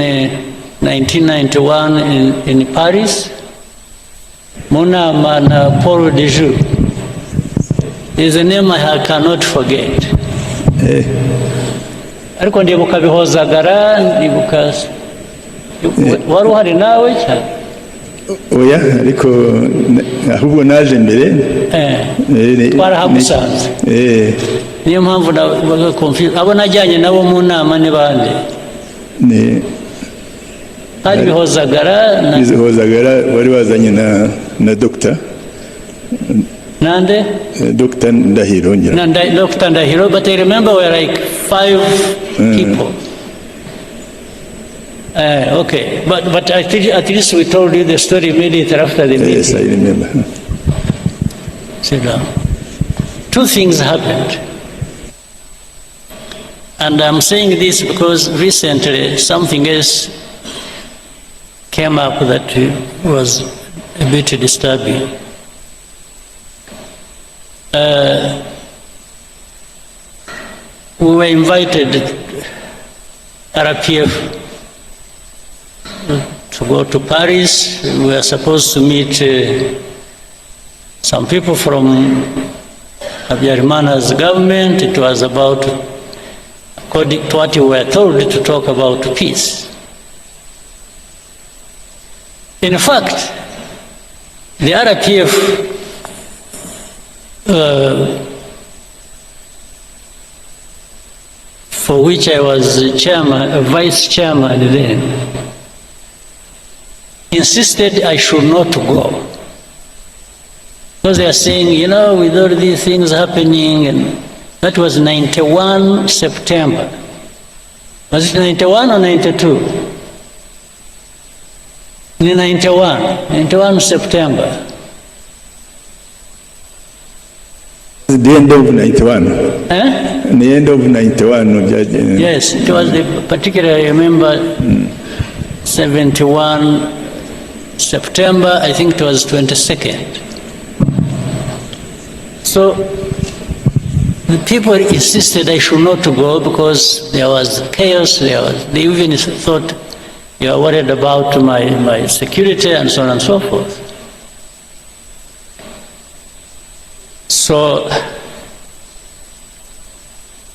1991 in Paris. Munama na Paul Dejoux is a name I cannot forget. Ariko ndibuka bihozagara, ndibuka wari uhari nawe cyane. Oya, ariko ahubwo naje mbere. Twarahamusanze. Niyo mpamvu nabaga confused. Abo najyanye nabo mu nama ni bande? Hari bihozagara wari wazanye na doctor. Nande? Dr. Ndahiro. Dr. Ndahiro, but I remember we were like 5 people. Okay, but at least we told you the story immediately after the meeting. Yes, I remember. Sit down. 2 things happened. And I'm saying this because recently something else came up that was a bit disturbing. We were invited, RPF, to go to Paris. We were supposed to meet some people from Habyarimana's government. It was about, according to what we were told, to talk about peace. In fact, the RPF for which I was vice chairman then, insisted I should not go. Because they are saying, with all these things happening, and that was 91 September. Was it 91 or 92? 91 September. The end of 91. The end of 91. Yes, it was particularly, I remember, 71 September, I think it was 22nd. So the people insisted I should not go because there was chaos. They even thought you are worried about my security and so on and so forth. So,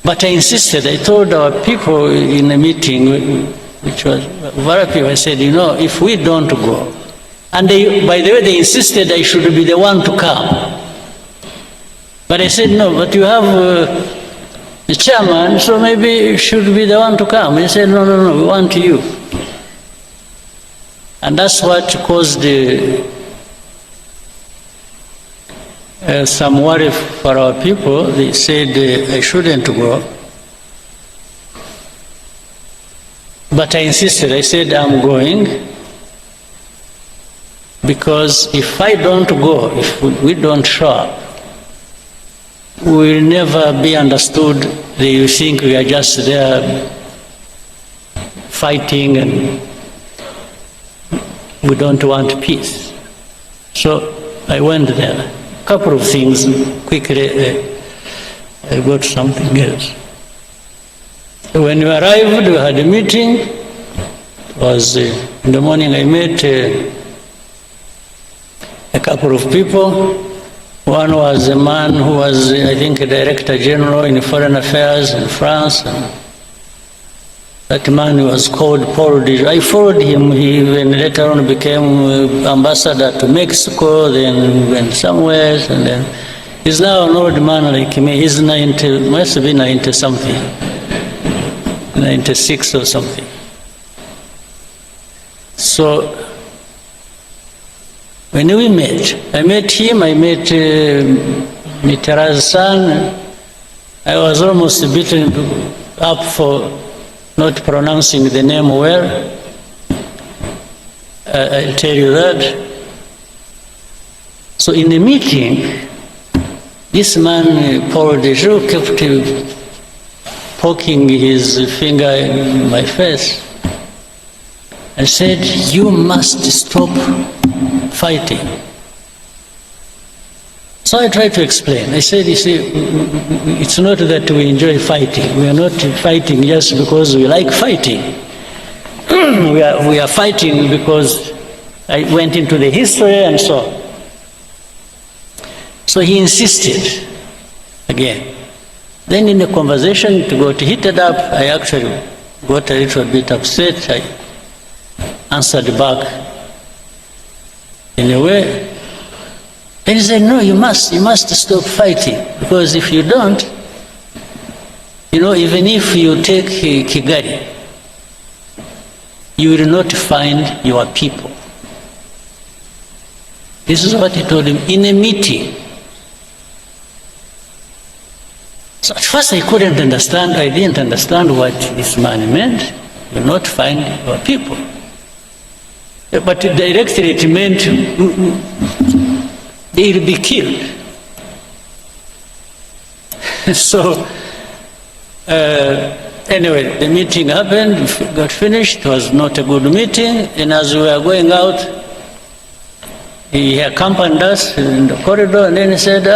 but I insisted. I told our people in a meeting, which was very people, I said, if we don't go, and by the way, they insisted I should be the one to come. But I said, no, but you have the chairman, so maybe you should be the one to come. He said, no, we want you. And that's what caused some worry for our people. They said I shouldn't go. But I insisted. I said, I'm going. Because if I don't go, if we don't show up, we will never be understood. They think we are just there fighting and we don't want peace. So I went there. A couple of things, quickly, I got something else. When we arrived, we had a meeting. It was in the morning. I met a couple of people. One was a man who was, I think, a director general in foreign affairs in France. And that man was called Paul de. I followed him. He even later on became ambassador to Mexico, then went somewhere, and then he's now an old man like me. He's 90, must be 90 something, 96 or something. So when we met, I met him, I met Mitterrand's son. I was almost beaten up for not pronouncing the name well. I'll tell you that. So in the meeting, this man, Paul Dejoux, kept poking his finger in my face and said, "You must stop fighting." So I tried to explain. I said, you see, it's not that we enjoy fighting. We are not fighting just because we like fighting. we are fighting because I went into the history and so on. So he insisted again. Then in the conversation, it got heated up. I actually got a little bit upset. I answered back in a way. And he said, "No, you must stop fighting, because if you don't, even if you take Kigali, you will not find your people." This is what he told him in a meeting. So at first I couldn't understand, I didn't understand what this man meant. You will not find your people. But directly it meant they will be killed. So anyway, the meeting happened, got finished. It was not a good meeting, and as we were going out, he accompanied us in the corridor, and then he said,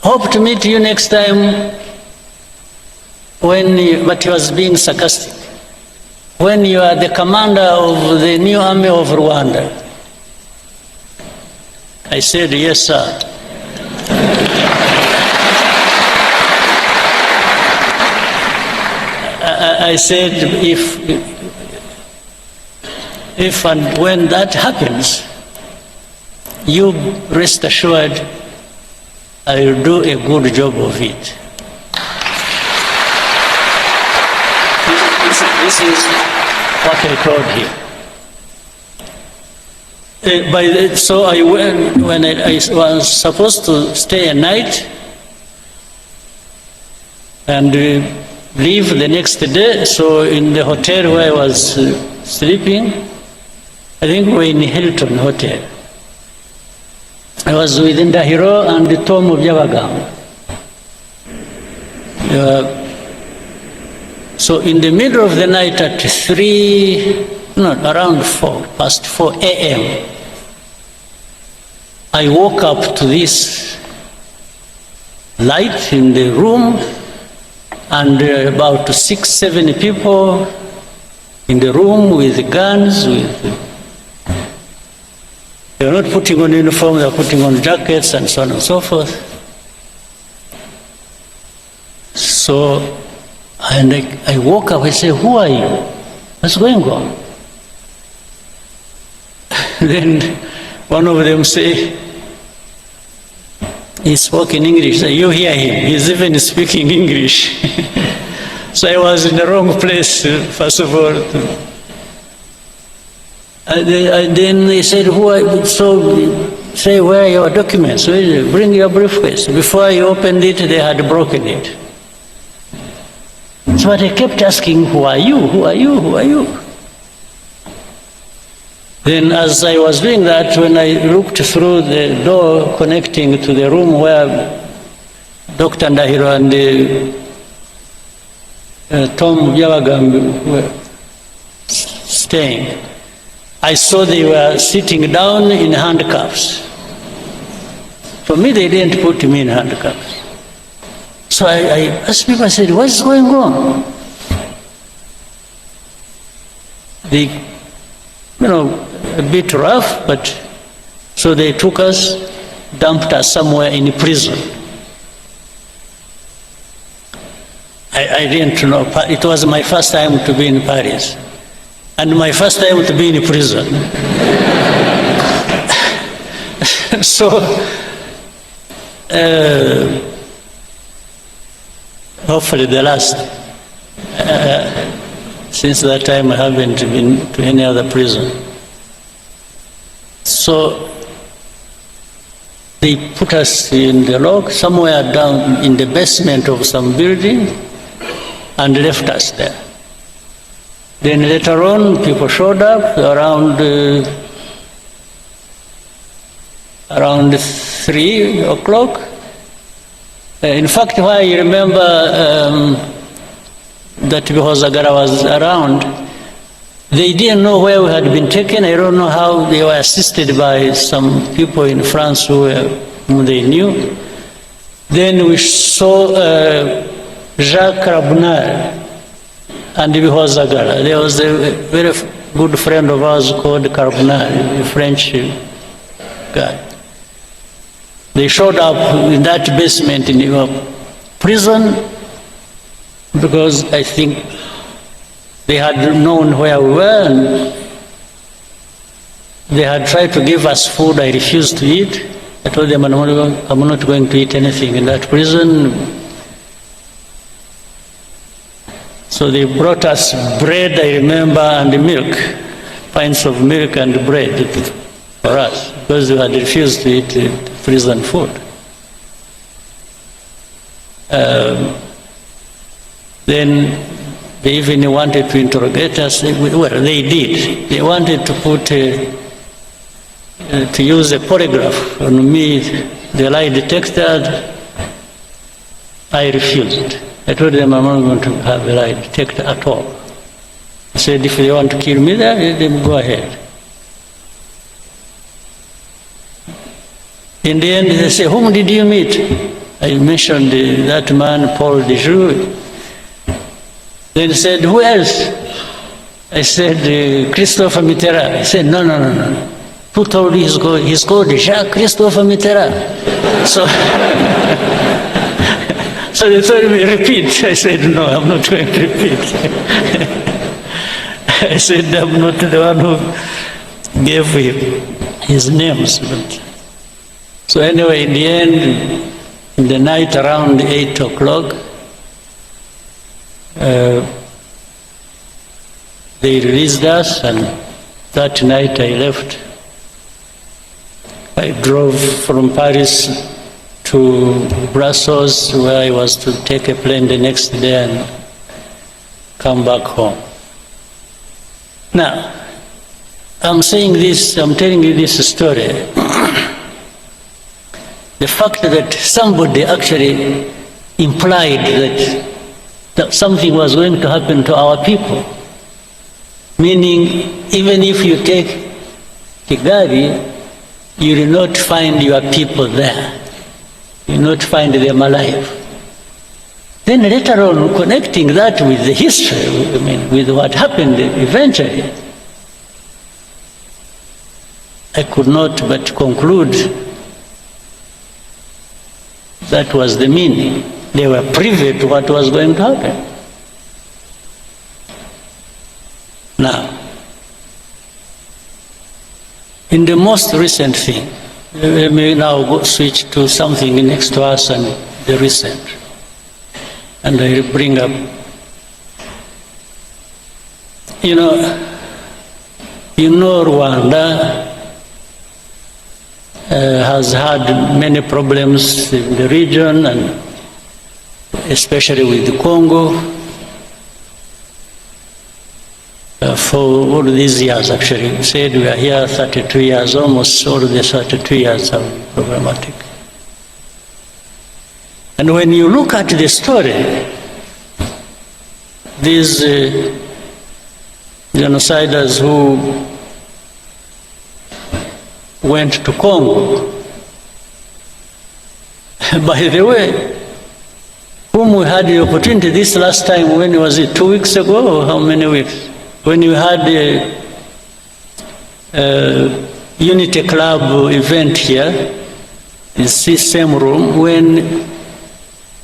"Hope to meet you next time but he was being sarcastic, when you are the commander of the new army of Rwanda." I said, "Yes, sir." I said, if and when that happens, you rest assured I will do a good job of it. This is what I told him. So I went, when I was supposed to stay a night and leave the next day, so in the hotel where I was sleeping, I think we were in Hilton Hotel. I was with Ndahiro and Tom Byabagamba. So in the middle of the night at around 4 a.m., I woke up to this light in the room, and about 6-7 people in the room with guns. They were not putting on uniform, they were putting on jackets and so on and so forth. So, and I woke up, I said, "Who are you? What's going on?" Then one of them said, he spoke in English. You hear him, he's even speaking English. So I was in the wrong place, first of all. And then they said, "Who are you?" So say, "Where are your documents? Bring your briefcase." Before I opened it, they had broken it. So I kept asking, "Who are you? Who are you? Who are you?" Then as I was doing that, when I looked through the door connecting to the room where Dr. Ndahiro and Tom Byabagamba were staying, I saw they were sitting down in handcuffs. For me, they didn't put me in handcuffs. So I asked people, I said, what's going on? They, a bit rough, but so they took us, dumped us somewhere in prison. I didn't know. It was my first time to be in Paris, and my first time to be in prison. So, hopefully the last. Since that time, I haven't been to any other prison. So they put us in the log somewhere down in the basement of some building and left us there. Then later on, people showed up around 3 o'clock. In fact, why I remember that because Agara was around, they didn't know where we had been taken. I don't know how. They were assisted by some people in France whom they knew. Then we saw Jacques Rabunal and because Agara. There was a very good friend of ours called Carbonal, a French guy. They showed up in that basement in your prison because I think they had known where we were and they had tried to give us food. I refused to eat. I told them I'm not going to eat anything in that prison. So they brought us bread, I remember, and milk, pints of milk and bread for us because we had refused to eat prison food. Then they even wanted to interrogate us. Well, they did. They wanted to to use a polygraph on me, the lie detector. I refused. I told them I'm not going to have a lie detector at all. I said, if they want to kill me, then go ahead. In the end, they say, whom did you meet? I mentioned that man, Paul Dejoux. Then said, who else? I said, Christopher Mitterrand. I said, no. Who told you he's called Jacques Christopher Mitterrand? So, so they told me, repeat. I said, no, I'm not going to repeat. I said, I'm not the one who gave him his names. But. So anyway, in the end, in the night around 8 o'clock, they released us, and that night I left. I drove from Paris to Brussels, where I was to take a plane the next day and come back home. Now, I'm saying this, I'm telling you this story. The fact that somebody actually implied that something was going to happen to our people, meaning even if you take Kigali, you will not find your people there. You will not find them alive. Then later on, connecting that with the history, with what happened eventually, I could not but conclude that was the meaning. They were privy to what was going to happen. Now, in the most recent thing, we may now switch to something next to us and the recent. And I bring up, Rwanda has had many problems in the region, and especially with the Congo. For all these years, actually, we said we are here 32 years, almost all the 32 years are problematic. And when you look at the story, these genociders who went to Congo. By the way, whom we had the opportunity this last time, when was it, 2 weeks ago, or how many weeks? When we had a Unity Club event here, in this same room, when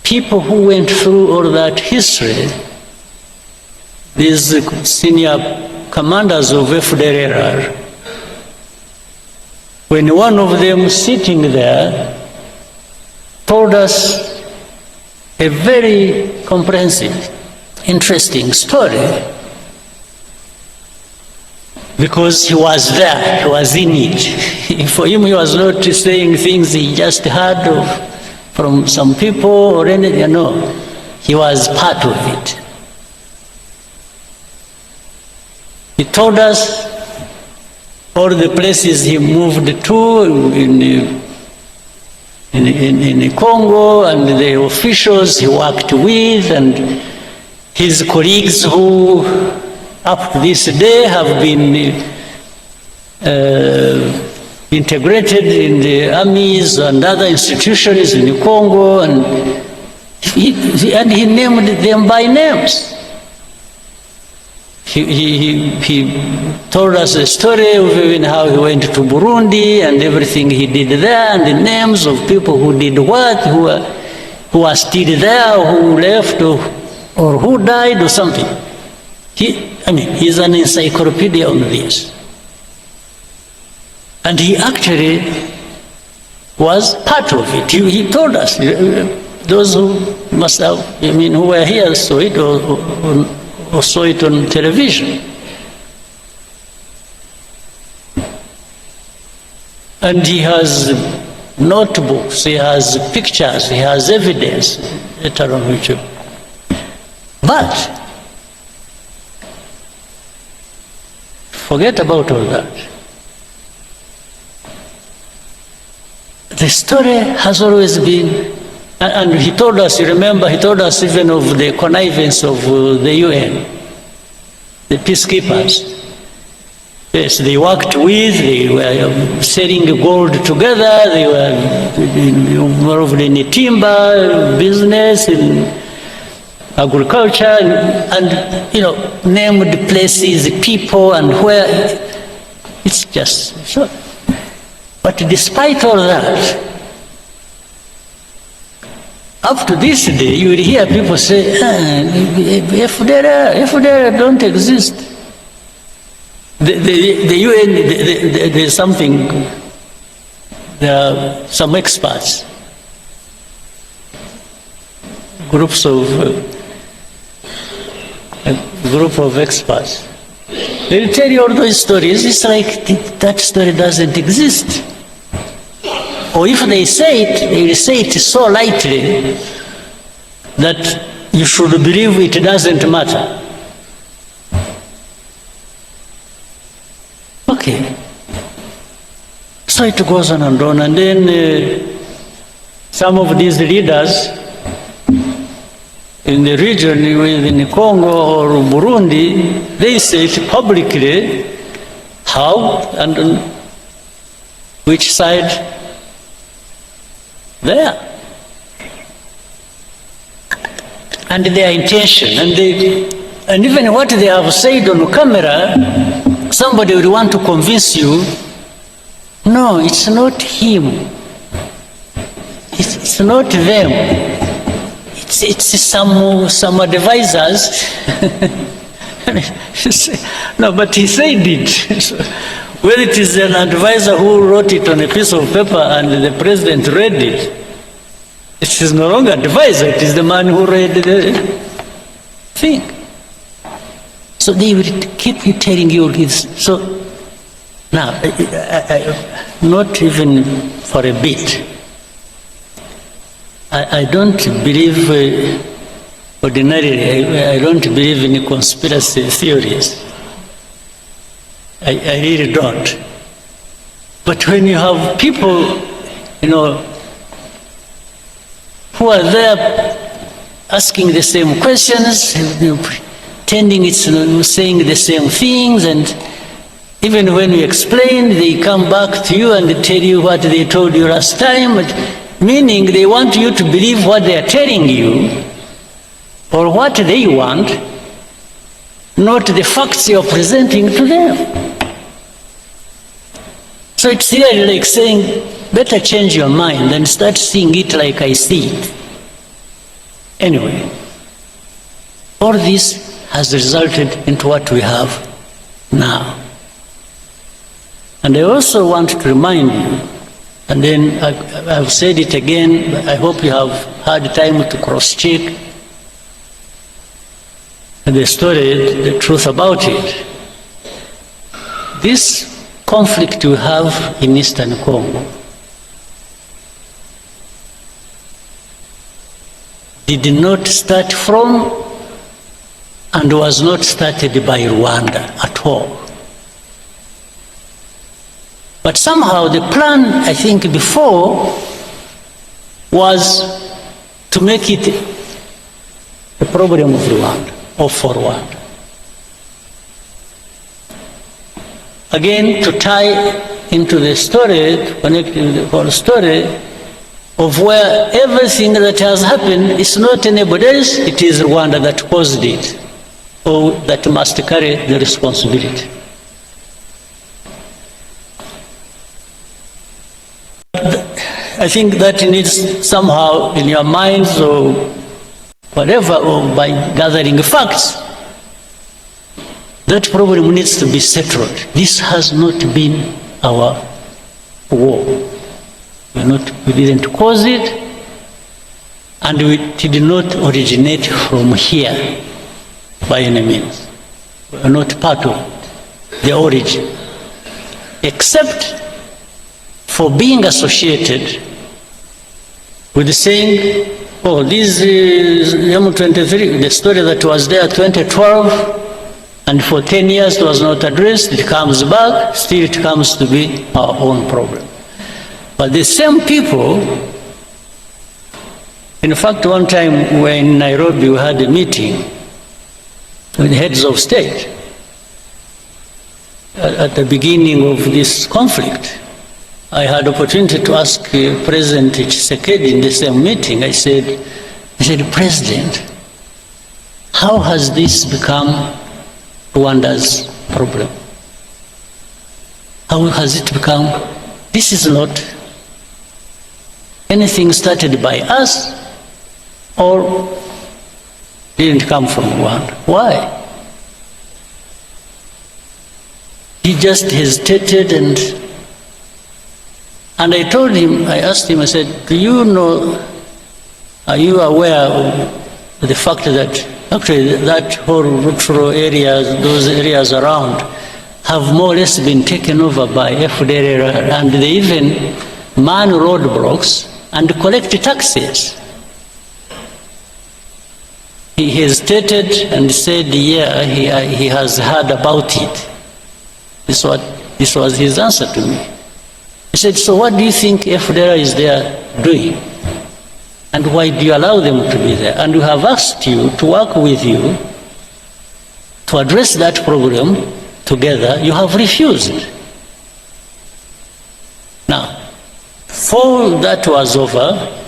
people who went through all that history, these senior commanders of FDLR, when one of them sitting there told us a very comprehensive, interesting story, because he was there, he was in it. For him, he was not saying things he just heard from some people or anything, no. He was part of it. He told us all the places he moved to in Congo, and the officials he worked with, and his colleagues who up to this day have been integrated in the armies and other institutions in Congo, and he named them by names. He told us a story of even how he went to Burundi and everything he did there, and the names of people who did what, who are still there, who left, or who died, or something. He's an encyclopedia on this. And he actually was part of it. He told us, those who must have, who were here saw it, or saw it on television. And he has notebooks, he has pictures, he has evidence, later on YouTube. But forget about all that. The story has always been, and he told us, you remember, he told us even of the connivance of the UN, the peacekeepers. Yes, they worked with, they were selling gold together, they were involved in the timber business, in agriculture, and named places, people, and where. It's just so. But despite all that, up to this day, you will hear people say, if there don't exist, the UN, there's something, there are some experts, groups of, a group of experts. They'll tell you all those stories. It's like that story doesn't exist. Or if they say it, they will say it so lightly that you should believe it doesn't matter. Okay. So it goes on, and then some of these leaders in the region, in Congo or Burundi, they say it publicly how and on which side they are. And their intention, and even what they have said on camera, somebody will want to convince you, no, it's not him. It's not them. It's some advisors. No, but he said it. Whether it is an advisor who wrote it on a piece of paper and the president read it, it is no longer advisor, it is the man who read the thing. So they will keep you telling you this. So now, not even for a bit, I don't believe, ordinarily, I don't believe in conspiracy theories. I really don't. But when you have people, who are there asking the same questions, pretending it's saying the same things, and even when you explain, they come back to you and tell you what they told you last time, meaning they want you to believe what they are telling you, or what they want, not the facts you are presenting to them. So it's really like saying, better change your mind and start seeing it like I see it. Anyway, all this has resulted into what we have now. And I also want to remind you, and then I've said it again, but I hope you have had time to cross-check the story, the truth about it. This conflict we have in Eastern Congo did not start from and was not started by Rwanda at all. But somehow the plan, I think, before was to make it a problem of Rwanda or for Rwanda. Again, to tie into the story, connecting the whole story of where everything that has happened is not anybody else, it is Rwanda that caused it, or that must carry the responsibility. I think that needs somehow in your minds or whatever, or by gathering facts, that problem needs to be settled. This has not been our war. We didn't cause it, and it did not originate from here by any means. We are not part of the origin, except for being associated with saying, oh, this is M23, the story that was there 2012, and for 10 years it was not addressed, it comes back, still it comes to be our own problem. But the same people, in fact, one time we were in Nairobi, we had a meeting with heads of state at the beginning of this conflict. I had opportunity to ask President Tshisekedi in the same meeting. I said, President, how has this become Rwanda's problem? How has it become? This is not anything started by us or didn't come from Rwanda. Why? He just hesitated, and I told him, I asked him, I said, do you know, are you aware of the fact that actually that whole rural areas, those areas around, have more or less been taken over by FDLR, and they even man roadblocks and collect taxes? He hesitated and said, yeah, he has heard about it. This was his answer to me. He said, so what do you think FDLR is there doing? And why do you allow them to be there? And we have asked you to work with you to address that problem together. You have refused. Now, before that was over,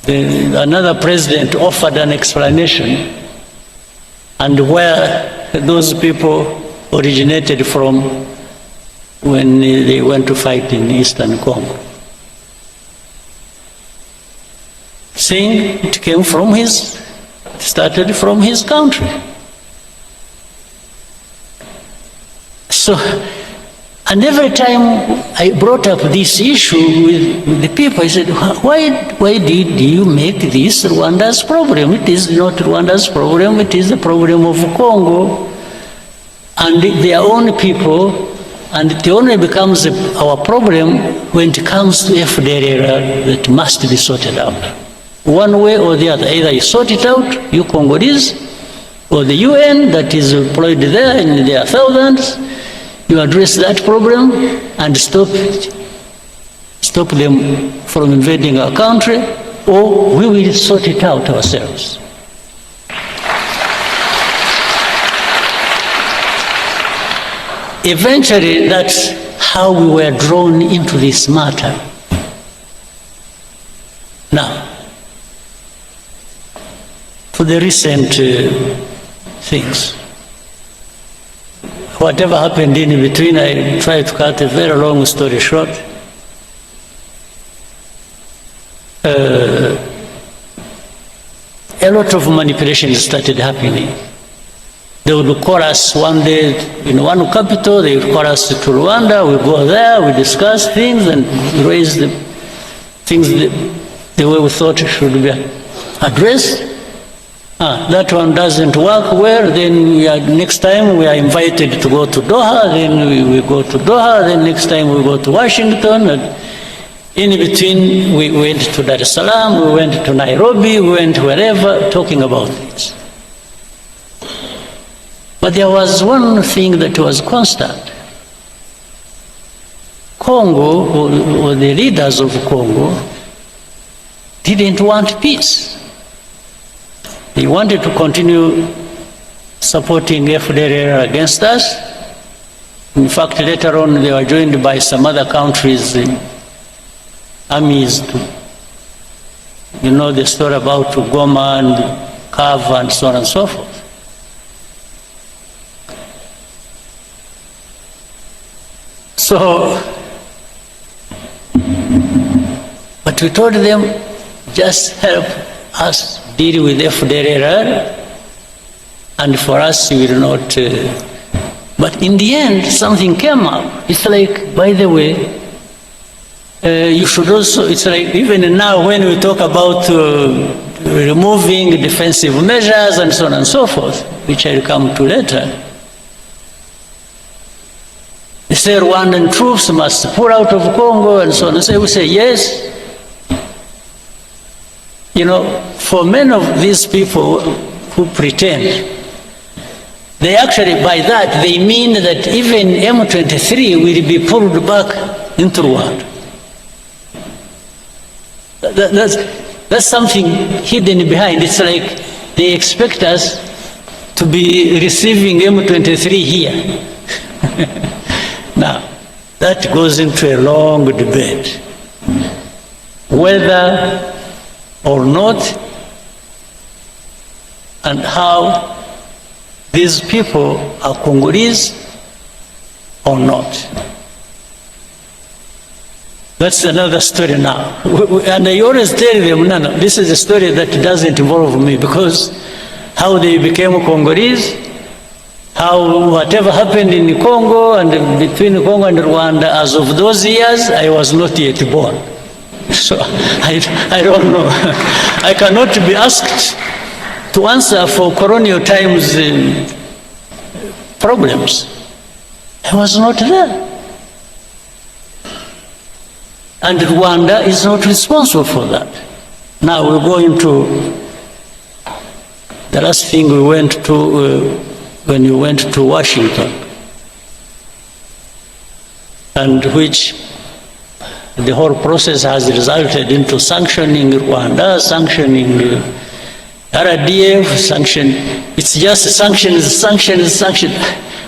another president offered an explanation, and where those people originated from when they went to fight in Eastern Congo, saying it came from started from his country. So, and every time I brought up this issue with the people, I said, why did you make this Rwanda's problem? It is not Rwanda's problem, it is the problem of Congo and their own people, and it only becomes our problem when it comes to FDLR that must be sorted out. One way or the other, either you sort it out, you Congolese, or the UN that is employed there in their thousands, you address that problem and stop them from invading our country, or we will sort it out ourselves. eventually, that's how we were drawn into this matter. Now, for the recent things, whatever happened in between, I try to cut a very long story short. A lot of manipulations started happening. They would call us one day in one capital, they would call us to Rwanda, we go there, we discuss things and raise the things the way we thought should be addressed. That one doesn't work well, then next time we are invited to go to Doha, then we go to Doha, then next time we go to Washington. And in between, we went to Dar es Salaam, we went to Nairobi, we went wherever, talking about this. But there was one thing that was constant. Congo, or the leaders of Congo, didn't want peace. They wanted to continue supporting FDLR against us. In fact, later on, they were joined by some other countries' armies. You know the story about Goma and Kava and so on and so forth. So, but we told them, just help us deal with FDLR, and for us, we will not. But in the end, something came up. It's like, by the way, you should also, it's like, even now when we talk about removing defensive measures and so on and so forth, which I'll come to later, they say Rwandan troops must pull out of Congo and so on. So we say, yes. You know, for many of these people who pretend, they actually, by that, they mean that even M23 will be pulled back into Rwanda. That's something hidden behind. It's like they expect us to be receiving M23 here. Now, that goes into a long debate. Whether or not, and how these people are Congolese or not. That's another story now. And I always tell them, no, this is a story that doesn't involve me, because how they became Congolese, how whatever happened in Congo and between Congo and Rwanda, as of those years, I was not yet born. So I don't know. I cannot be asked to answer for colonial times problems. I was not there. And Rwanda is not responsible for that. Now we're going to the last thing we went to when you went to Washington, and which the whole process has resulted into sanctioning Rwanda, sanctioning RDF, it's just sanctions.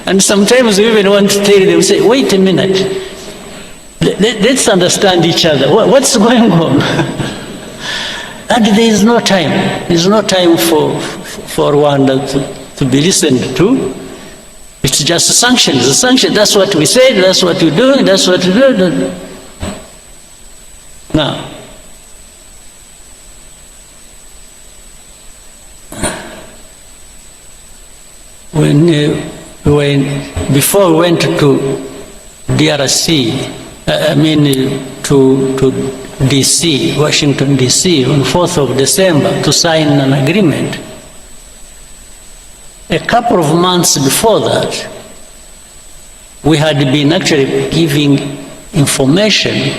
And sometimes we even want to tell them, say, wait a minute, let's understand each other. What's going on? And there is no time. There's no time for Rwanda to be listened to. It's just sanctions. That's what we said, that's what we do, that's what we do. Now, before we went to DRC, to DC, Washington DC, on 4th of December to sign an agreement. A couple of months before that, we had been actually giving information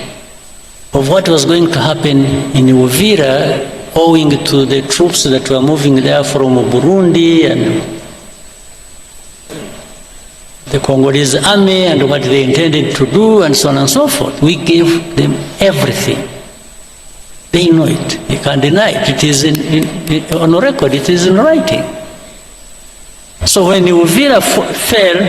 of what was going to happen in Uvira, owing to the troops that were moving there from Burundi and the Congolese army and what they intended to do and so on and so forth. We gave them everything. They know it. They can't deny it. It is on record. It is in writing. So when Uvira fell,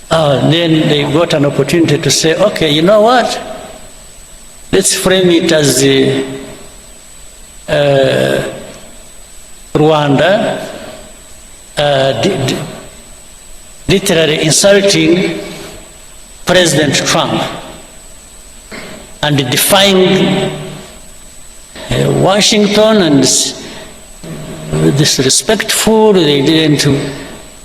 Then they got an opportunity to say, okay, you know what? Let's frame it as Rwanda literally insulting President Trump and defying Washington and disrespectful. They didn't.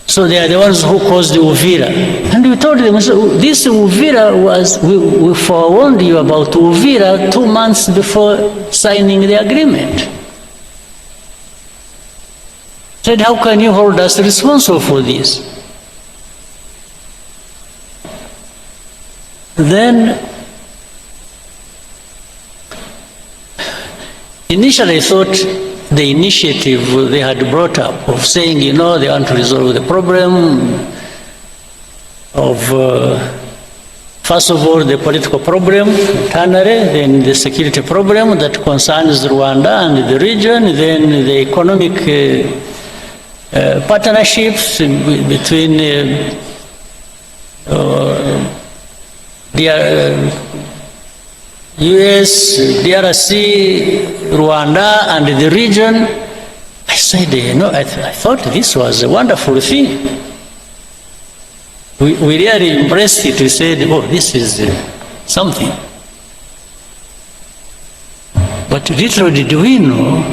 So they are the ones who caused the Uvira. And we told them, so this Uvira was, we forewarned you about Uvira 2 months before signing the agreement. Said, how can you hold us responsible for this? Then, initially I thought the initiative they had brought up of saying, you know, they want to resolve the problem of, first of all, the political problem, internally, then the security problem that concerns Rwanda and the region, then the economic partnerships between US, DRC, Rwanda, and the region. I said, you know, I thought this was a wonderful thing. We really embraced it. We said, oh, this is something. But little did we know,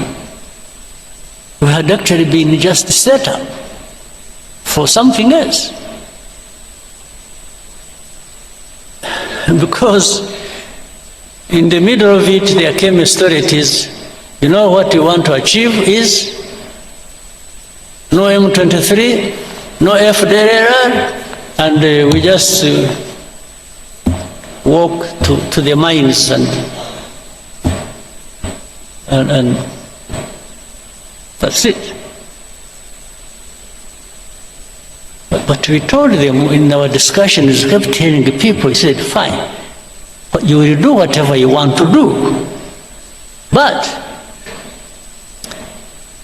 we had actually been just set up for something else. Because in the middle of it, there came a story. It is, you know, what you want to achieve is no M23, no FDLR, and we just walk to the mines and that's it. But we told them in our discussions, we kept telling the people, we said, fine, but you will do whatever you want to do. But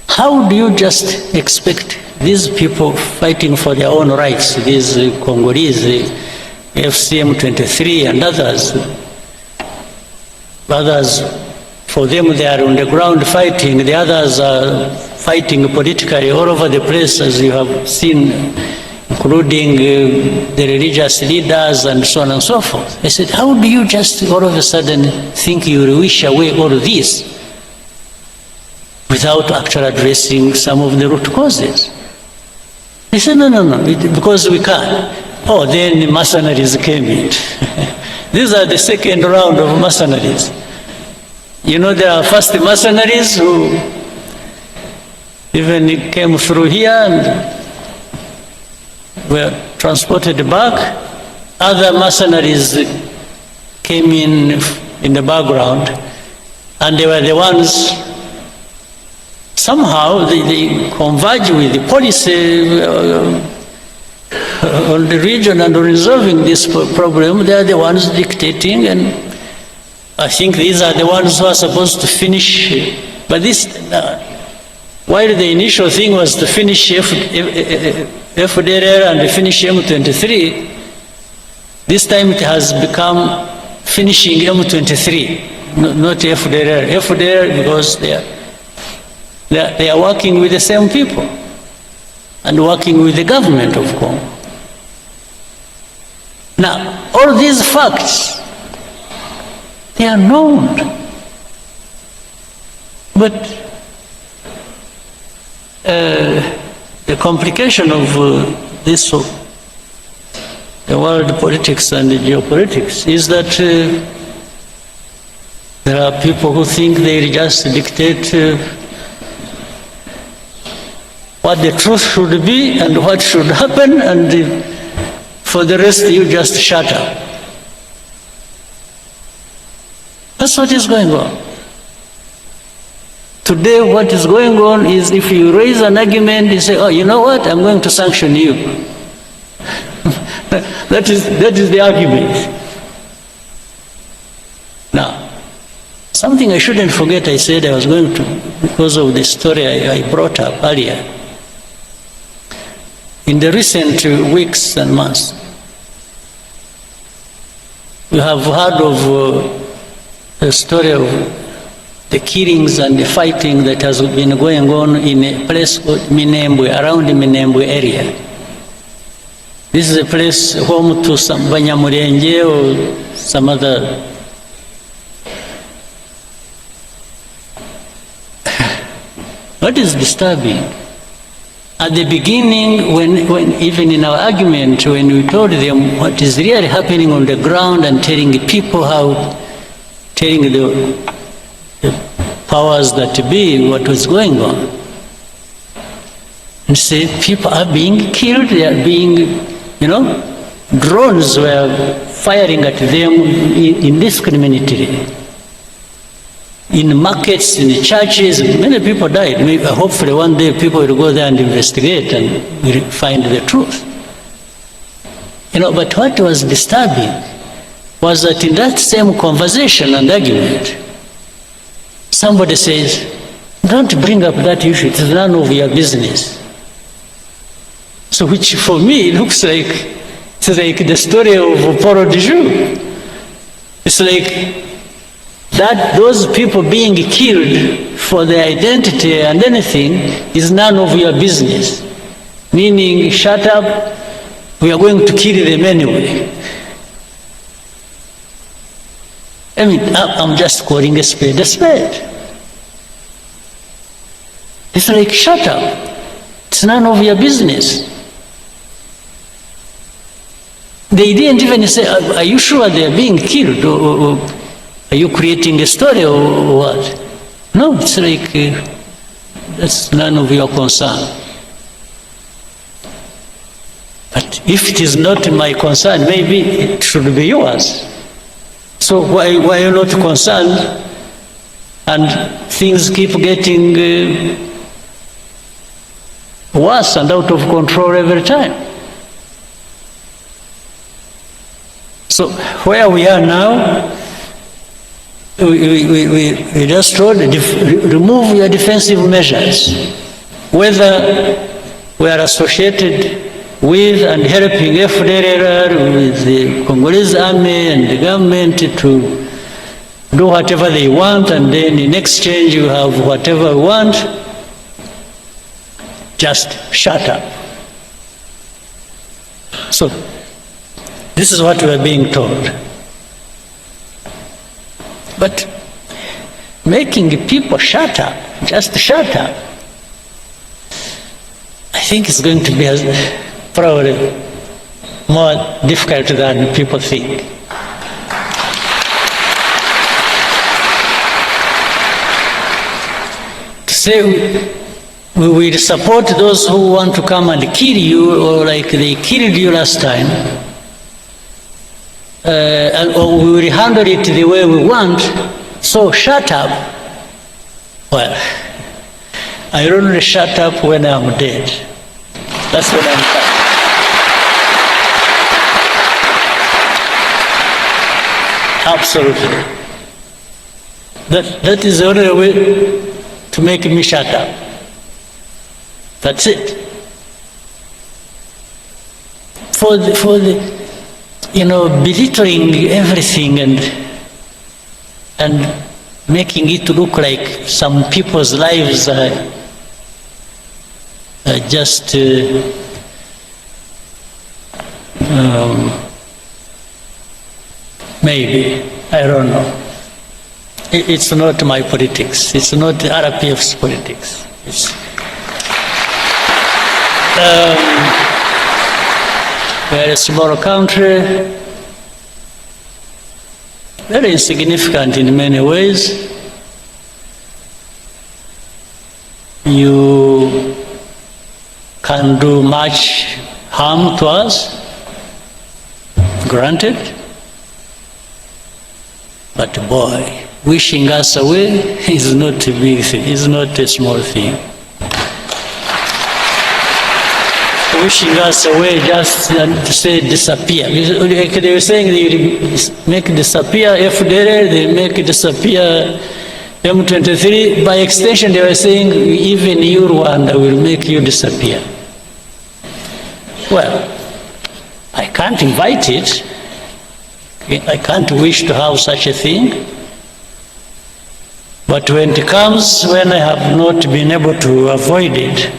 how do you just expect these people fighting for their own rights, these Congolese, FCM 23 and others, for them they are on the ground fighting, the others are fighting politically all over the place, as you have seen, including the religious leaders and so on and so forth. I said, how do you just all of a sudden think you will wish away all of this without actually addressing some of the root causes? He said, no, because we can't. Oh, then mercenaries came in. These are the second round of mercenaries. You know, there are first mercenaries who even came through here and were transported back. Other mercenaries came in the background, and they were the ones, somehow they converge with the policy on the region and on resolving this problem. They are the ones dictating, and I think these are the ones who are supposed to finish. But this, while the initial thing was to finish FDLR and finish M23, this time it has become finishing M23, not FDLR. FDLR because they are working with the same people and working with the government of Congo. Now, all these facts, they are known. But the complication of this, the world politics and the geopolitics, is that there are people who think they just dictate what the truth should be and what should happen, and for the rest you just shut up. That's what is going on. Today what is going on is if you raise an argument, you say, oh, you know what, I'm going to sanction you. that is the argument. Now, something I shouldn't forget, I said I was going to, because of the story I brought up earlier. In the recent weeks and months, You have heard of the story of the killings and the fighting that has been going on in a place called Minembwe, around the Minembwe area. This is a place home to some Banyamulenge or some other. What is disturbing? At the beginning, when even in our argument, when we told them what is really happening on the ground and telling the people how, telling the powers that be what was going on, and say people are being killed, they are being, drones were firing at them indiscriminately. In markets, in the churches, many people died. Maybe, hopefully one day people will go there and investigate and will find the truth. But what was disturbing was that in that same conversation and argument, somebody says, don't bring up that issue, it is none of your business. So which for me looks like, it's like the story of Paul de Joux. It's like, that those people being killed for their identity and anything is none of your business. Meaning, shut up, we are going to kill them anyway. I mean, I'm just calling a spade a spade. It's like, shut up, it's none of your business. They didn't even say, are you sure they are being killed? Or are you creating a story or what? No, it's like, that's none of your concern. But if it is not my concern, maybe it should be yours. So why are you not concerned? And things keep getting worse and out of control every time. So where we are now, we just told, remove your defensive measures. Whether we are associated with and helping FDLR, with the Congolese army and the government to do whatever they want, and then in exchange you have whatever you want, just shut up. So, this is what we are being told. But making people shut up, just shut up, I think it's going to be probably more difficult than people think. To say we will support those who want to come and kill you, or like they killed you last time, or we will handle it the way we want, so shut up. Well, I only shut up when I'm dead. That's when I'm done. Absolutely. That is the only way to make me shut up. That's it. For the belittling everything and making it look like some people's lives are just maybe, I don't know. It's not my politics. It's not RPF's politics. It's we're a small country, very insignificant in many ways. You can do much harm to us, granted, but boy, wishing us away is not a big thing, is not a small thing. Wishing us away just to say disappear. Like they were saying they make disappear FDL, they make disappear M23. By extension, they were saying even you, Rwanda, will make you disappear. Well, I can't invite it. I can't wish to have such a thing. But when it comes, when I have not been able to avoid it,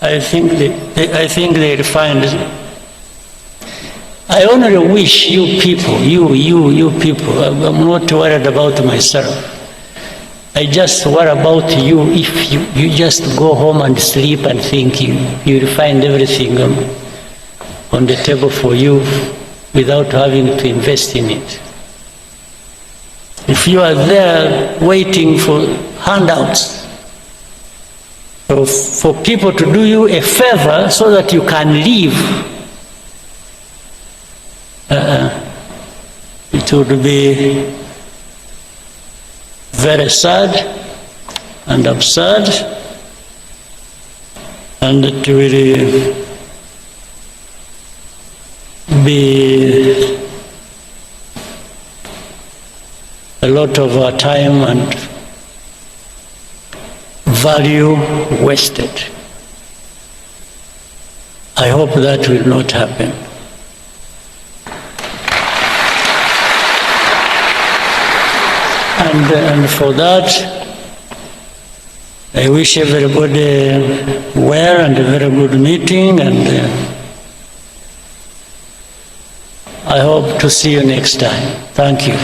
I think they'll find. I only wish you people, you people, I'm not worried about myself. I just worry about you if you just go home and sleep and think you'll find everything on the table for you without having to invest in it. If you are there waiting for handouts, for people to do you a favor so that you can leave, it would be very sad and absurd, and it will be a lot of our time and value wasted. I hope that will not happen. And for that, I wish everybody well and a very good meeting, and I hope to see you next time. Thank you.